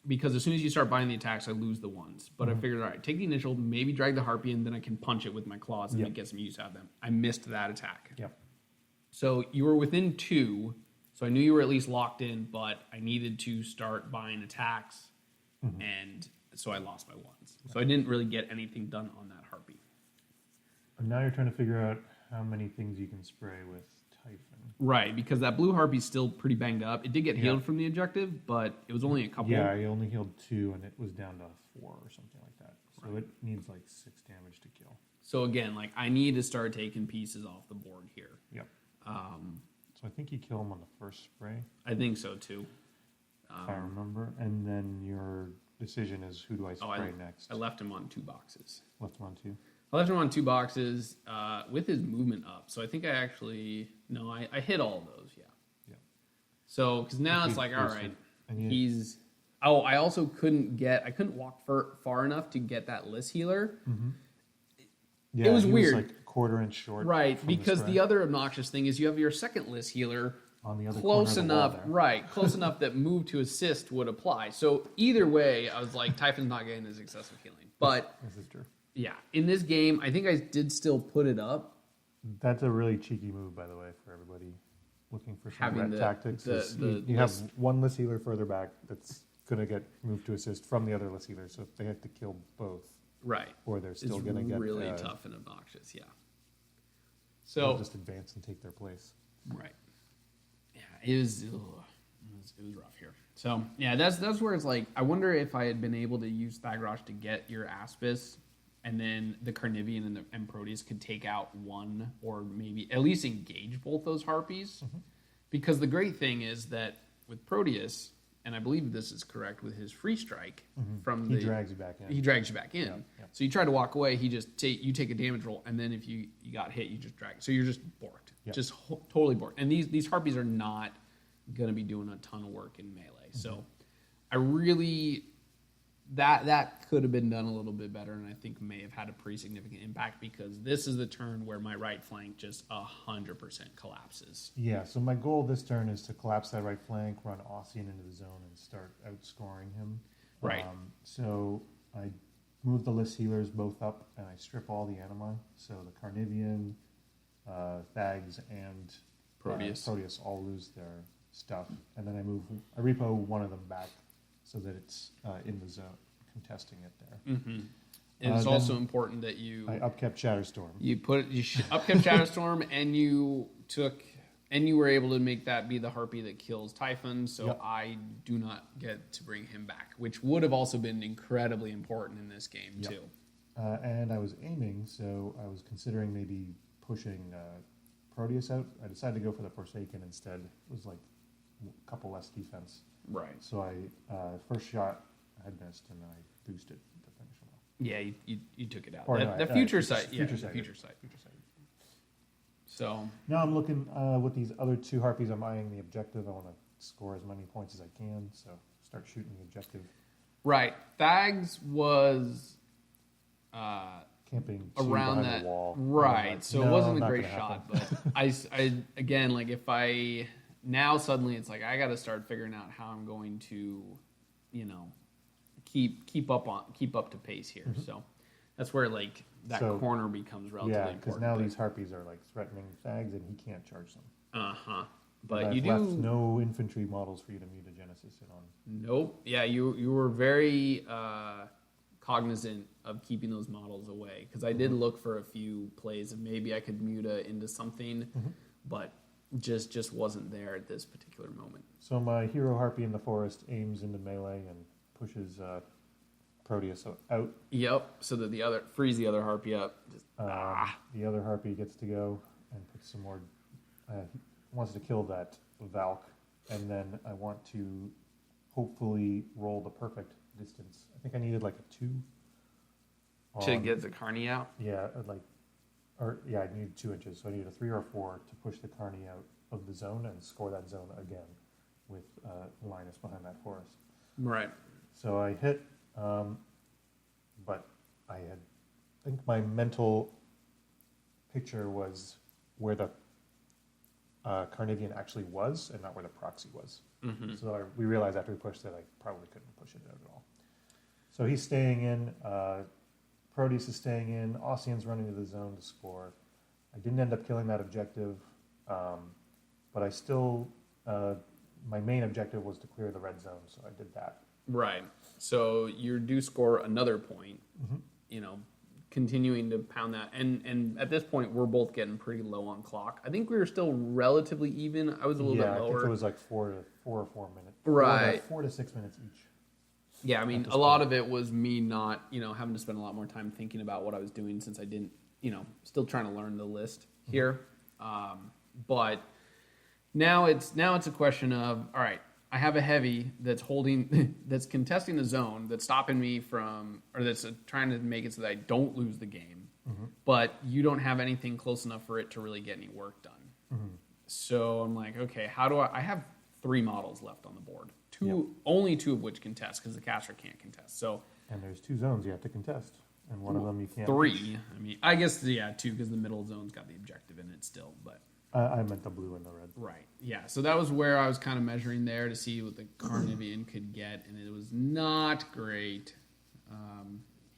Speaker 1: because as soon as you start buying the attacks, I lose the ones. But I figured, all right, take the initial, maybe drag the Harpy, and then I can punch it with my claws and get some use out of them. I missed that attack.
Speaker 2: Yep.
Speaker 1: So you were within 2, so I knew you were at least locked in, but I needed to start buying attacks, and so I lost my ones. So I didn't really get anything done on that Harpy.
Speaker 2: And now you're trying to figure out how many things you can spray with Typhon.
Speaker 1: Right, because that blue Harpy's still pretty banged up. It did get healed from the objective, but it was only a couple.
Speaker 2: Yeah, I only healed 2, and it was down to 4 or something like that. So it needs like 6 damage to kill.
Speaker 1: So again, I need to start taking pieces off the board here.
Speaker 2: Yep. So I think you kill him on the first spray.
Speaker 1: I think so too.
Speaker 2: If I remember. And then your decision is, who do I spray next?
Speaker 1: I left him on 2 boxes.
Speaker 2: Left him on 2?
Speaker 1: I left him on 2 boxes with his movement up. So I think I hit all of those, yeah. So, because now it's like, all right, he's... Oh, I also couldn't walk far enough to get that Lys Healer.
Speaker 2: Yeah,
Speaker 1: it was weird.
Speaker 2: Was like a quarter-inch short.
Speaker 1: Right, because the other obnoxious thing is you have your second Lys Healer
Speaker 2: on the other
Speaker 1: close
Speaker 2: corner
Speaker 1: enough,
Speaker 2: of the wall there.
Speaker 1: right? Close enough that move to assist would apply. So either way, I was like, Typhon's not getting his excessive healing. But
Speaker 2: this is true.
Speaker 1: Yeah, in this game, I think I did still put it up.
Speaker 2: That's a really cheeky move, by the way, for everybody looking for some red tactics. You have one Lys Healer further back that's going to get moved to assist from the other Lys Healer, so they have to kill both.
Speaker 1: Right.
Speaker 2: Or they're still going to get...
Speaker 1: really tough and obnoxious, yeah.
Speaker 2: So... They'll just advance and take their place.
Speaker 1: Right. Yeah, it was it was rough here. So yeah, that's where it's like I wonder if I had been able to use Thagrosh to get your Aspis, and then the Carnivean and Proteus could take out one or maybe at least engage both those Harpies. Because the great thing is that with Proteus, and I believe this is correct with his free strike
Speaker 2: He drags you back in.
Speaker 1: He drags you back in.
Speaker 2: Yeah.
Speaker 1: So you try to walk away, you take a damage roll, and then if you got hit, you just drag. So you're just borked, just totally borked. And these Harpies are not going to be doing a ton of work in melee. So I really that could have been done a little bit better, and I think may have had a pretty significant impact because this is the turn where my right flank just 100% collapses.
Speaker 2: Yeah, so my goal this turn is to collapse that right flank, run Ossyan into the zone, and start outscoring him.
Speaker 1: Right.
Speaker 2: So I move the Lys Healers both up, and I strip all the anima. So the Carnivean, Thags, and
Speaker 1: Proteus
Speaker 2: all lose their stuff, and then I repo one of them back so that it's in the zone, contesting it there.
Speaker 1: And it's also important that
Speaker 2: I upkept Shatterstorm.
Speaker 1: You upkept Shatterstorm, and you were able to make that be the Harpy that kills Typhon. So I do not get to bring him back, which would have also been incredibly important in this game too.
Speaker 2: And I was aiming, so I was considering maybe pushing Proteus out. I decided to go for the Forsaken instead. It was like a couple less defense.
Speaker 1: Right.
Speaker 2: So I first shot I had missed, and then I boosted to finish him off.
Speaker 1: Yeah, you took it out.
Speaker 2: Or
Speaker 1: The future sight.
Speaker 2: Future sight.
Speaker 1: So
Speaker 2: now I'm looking with these other two Harpies. I'm eyeing the objective. I want to score as many points as I can, so start shooting the objective.
Speaker 1: Right. Thags was
Speaker 2: camping
Speaker 1: around that
Speaker 2: wall.
Speaker 1: right.
Speaker 2: Like,
Speaker 1: so
Speaker 2: no,
Speaker 1: it wasn't a great
Speaker 2: happen.
Speaker 1: shot, but I again, like if I now suddenly it's like I got to start figuring out how I'm going to, keep up to pace here. So that's where like that corner becomes relatively important.
Speaker 2: because now these Harpies are like threatening Thags, and he can't charge them.
Speaker 1: But
Speaker 2: I've
Speaker 1: you
Speaker 2: left no infantry models for you to mutagenesis in on.
Speaker 1: Nope. Yeah, you were very cognizant of keeping those models away because I did look for a few plays and maybe I could muta into something, but just wasn't there at this particular moment.
Speaker 2: So my hero Harpy in the forest aims into melee and pushes Proteus out.
Speaker 1: Yep. So that frees the other Harpy up.
Speaker 2: The other Harpy gets to go and put some more. Wants to kill that Valk, and then I want to hopefully roll the perfect distance. I think I needed like a 2.
Speaker 1: To get the Carney out?
Speaker 2: Yeah, I needed 2 inches, so I needed a 3 or a 4 to push the Carney out of the zone and score that zone again with Lynus behind that forest.
Speaker 1: Right.
Speaker 2: So I hit, but I think my mental picture was where the Carnivean actually was and not where the proxy was. So we realized after we pushed that I probably couldn't push it out at all. So he's staying in. Proteus is staying in. Ossyan's running to the zone to score. I didn't end up killing that objective, but I still, my main objective was to clear the red zone, so I did that.
Speaker 1: Right. So you do score another point, continuing to pound that. And at this point, we're both getting pretty low on clock. I think we were still relatively even. I was a little bit lower.
Speaker 2: I think it was like 4 or 4 minutes.
Speaker 1: Right.
Speaker 2: 4 to 6 minutes each.
Speaker 1: Yeah, I mean, a lot of it was me not, having to spend a lot more time thinking about what I was doing since I didn't, still trying to learn the list here. But now it's a question of, all right, I have a heavy that's that's contesting the zone, that's stopping me from, or that's trying to make it so that I don't lose the game, but you don't have anything close enough for it to really get any work done. So I'm like, okay, how do I have 3 models left on the board. Only 2 of which contest because the caster can't contest. So,
Speaker 2: and there's 2 zones you have to contest, and one of them you can't.
Speaker 1: 3. I mean, I guess 2 because the middle zone's got the objective in it still. But
Speaker 2: I meant the blue and the red.
Speaker 1: Right. Yeah. So that was where I was kind of measuring there to see what the Carnivean could get, and it was not great.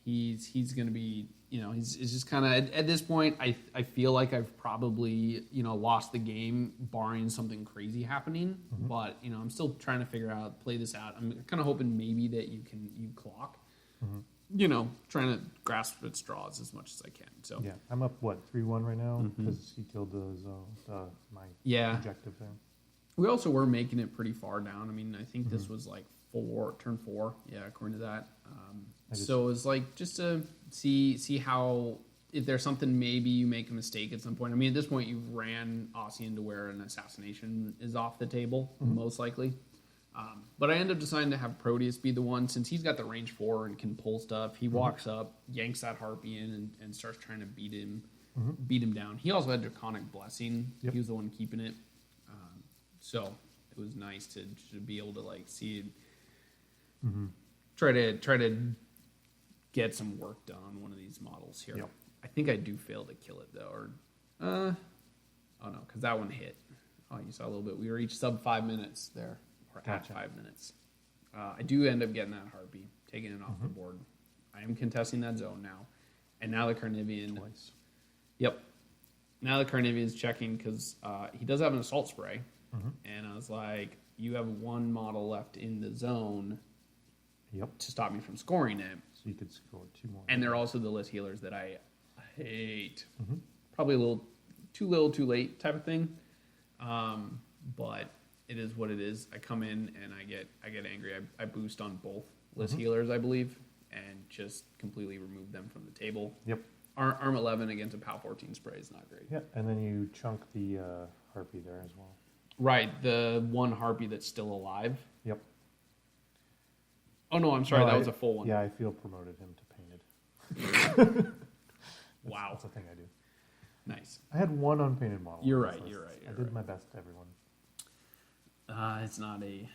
Speaker 1: He's going to be, he's just kind of at this point. I feel like I've probably lost the game, barring something crazy happening. But I'm still trying to play this out. I'm kind of hoping maybe that you clock. Trying to grasp at straws as much as I can. So
Speaker 2: yeah, I'm up 3-1 right now because he killed my objective there.
Speaker 1: We also were making it pretty far down. I mean, I think this was like turn 4. Yeah, according to that. So it was like just to see how, if there's something, maybe you make a mistake at some point. I mean, at this point, you've ran Ossyan to where an assassination is off the table, most likely. But I end up deciding to have Proteus be the one, since he's got the range 4 and can pull stuff. He walks up, yanks that Harpy in, and starts trying to beat him down. He also had Draconic Blessing.
Speaker 2: Yep.
Speaker 1: He was the one keeping it. So it was nice to be able to like see it, try to get some work done on one of these models here.
Speaker 2: Yep.
Speaker 1: I think I do fail to kill it though, or oh no, because that one hit. Oh, you saw a little bit. We were each sub 5 minutes there, or
Speaker 2: Gotcha.
Speaker 1: at 5 minutes. I do end up getting that Harpy, taking it off the board. I am contesting that zone now, and now the Carnivean.
Speaker 2: Twice.
Speaker 1: Yep. Now the Carnivean's checking because he does have an assault spray, and I was like, "You have one model left in the zone
Speaker 2: Yep.
Speaker 1: to stop me from scoring it."
Speaker 2: So you could score 2 more.
Speaker 1: And they're also the Lys Healers that I hate. Probably a little too late type of thing. But it is what it is. I come in and I get angry. I boost on both Lys Healers, I believe, and just completely remove them from the table.
Speaker 2: Yep.
Speaker 1: Arm 11 against a POW 14 spray is not great.
Speaker 2: Yeah, and then you chunk the Harpy there as well.
Speaker 1: Right, the one Harpy that's still alive.
Speaker 2: Yep.
Speaker 1: Oh no, I'm sorry,
Speaker 2: No,
Speaker 1: that
Speaker 2: I-
Speaker 1: was a full one.
Speaker 2: Yeah, I feel promoted him to painted.
Speaker 1: Wow.
Speaker 2: That's a thing I do.
Speaker 1: Nice.
Speaker 2: I had one unpainted model.
Speaker 1: You're
Speaker 2: on
Speaker 1: right,
Speaker 2: the first.
Speaker 1: you're right,
Speaker 2: I
Speaker 1: you're
Speaker 2: did
Speaker 1: right.
Speaker 2: my best, everyone.
Speaker 1: It's not a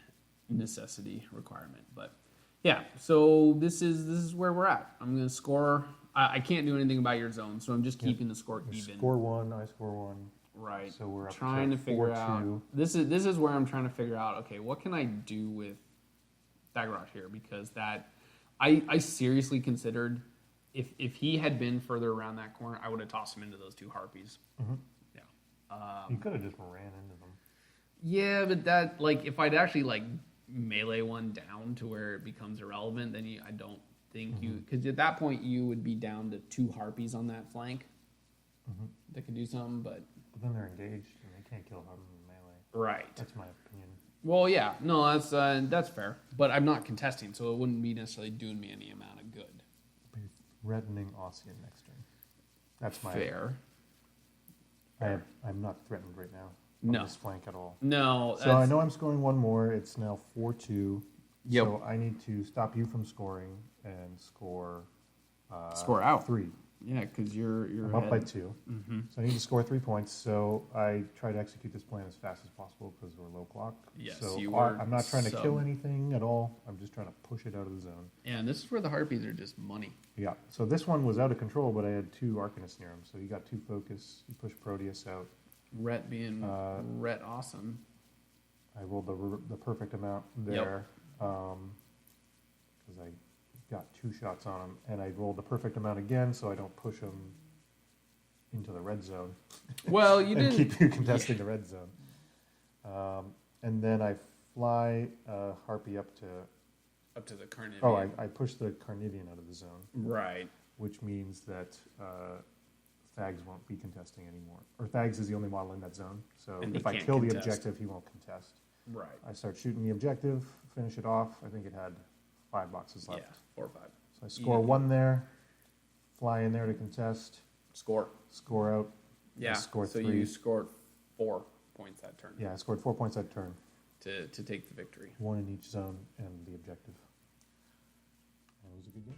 Speaker 1: necessity requirement, but yeah. So this is where we're at. I'm gonna score. I can't do anything about your zone, so I'm just keeping the score
Speaker 2: You
Speaker 1: even.
Speaker 2: score 1, I score 1.
Speaker 1: Right.
Speaker 2: So we're up
Speaker 1: trying
Speaker 2: to
Speaker 1: to figure
Speaker 2: 4-2.
Speaker 1: out. This is where I'm trying to figure out. Okay, what can I do with Thagrosh here? Because that I seriously considered if he had been further around that corner, I would have tossed him into those 2 Harpies. Yeah.
Speaker 2: You could have just ran into them.
Speaker 1: Yeah, but that, like, if I'd actually, like, melee one down to where it becomes irrelevant, then I don't think you... Because at that point, you would be down to 2 Harpies on that flank that could do something, but...
Speaker 2: But then they're engaged, and they can't kill them in melee.
Speaker 1: Right.
Speaker 2: That's my opinion.
Speaker 1: Well, yeah. No, that's fair. But I'm not contesting, so it wouldn't be necessarily doing me any amount of good.
Speaker 2: Be threatening Ossyan next turn. That's my...
Speaker 1: Fair.
Speaker 2: I'm not threatened right now. On
Speaker 1: No.
Speaker 2: this flank at all.
Speaker 1: No.
Speaker 2: So I know I'm scoring 1 more. It's now 4-2.
Speaker 1: Yep.
Speaker 2: So I need to stop you from scoring and score...
Speaker 1: Score out.
Speaker 2: 3.
Speaker 1: Yeah, because you're
Speaker 2: I'm up by 2. So I need to score 3 points. So I try to execute this plan as fast as possible because we're low clock.
Speaker 1: Yes,
Speaker 2: so
Speaker 1: you were
Speaker 2: I'm not trying to
Speaker 1: sub.
Speaker 2: kill anything at all. I'm just trying to push it out of the zone.
Speaker 1: Yeah, and this is where the Harpies are just money.
Speaker 2: Yeah. So this one was out of control, but I had 2 Arcanists near him. So he got 2 focus. He pushed Proteus out.
Speaker 1: Ret being Ret awesome.
Speaker 2: I rolled the perfect amount there because I got 2 shots on him, and I rolled the perfect amount again, so I don't push him into the red zone.
Speaker 1: Well, you
Speaker 2: and
Speaker 1: didn't
Speaker 2: keep you contesting the red zone. And then I fly Harpy up to
Speaker 1: the Carnivean.
Speaker 2: Oh, I push the Carnivean out of the zone,
Speaker 1: Right.
Speaker 2: which means that Thags won't be contesting anymore. Or Thags is the only model in that zone, so
Speaker 1: And he
Speaker 2: if I
Speaker 1: can't
Speaker 2: kill the
Speaker 1: contest.
Speaker 2: objective, he won't contest.
Speaker 1: Right.
Speaker 2: I start shooting the objective, finish it off. I think it had 5 boxes left.
Speaker 1: Yeah, 4 or 5.
Speaker 2: So I score 1 there, fly in there to contest,
Speaker 1: Score.
Speaker 2: score out.
Speaker 1: Yeah.
Speaker 2: score
Speaker 1: so
Speaker 2: 3.
Speaker 1: you scored 4 points that turn
Speaker 2: Yeah, I scored 4 points that turn.
Speaker 1: to take the victory.
Speaker 2: 1 in each zone and the objective. And it was a good game.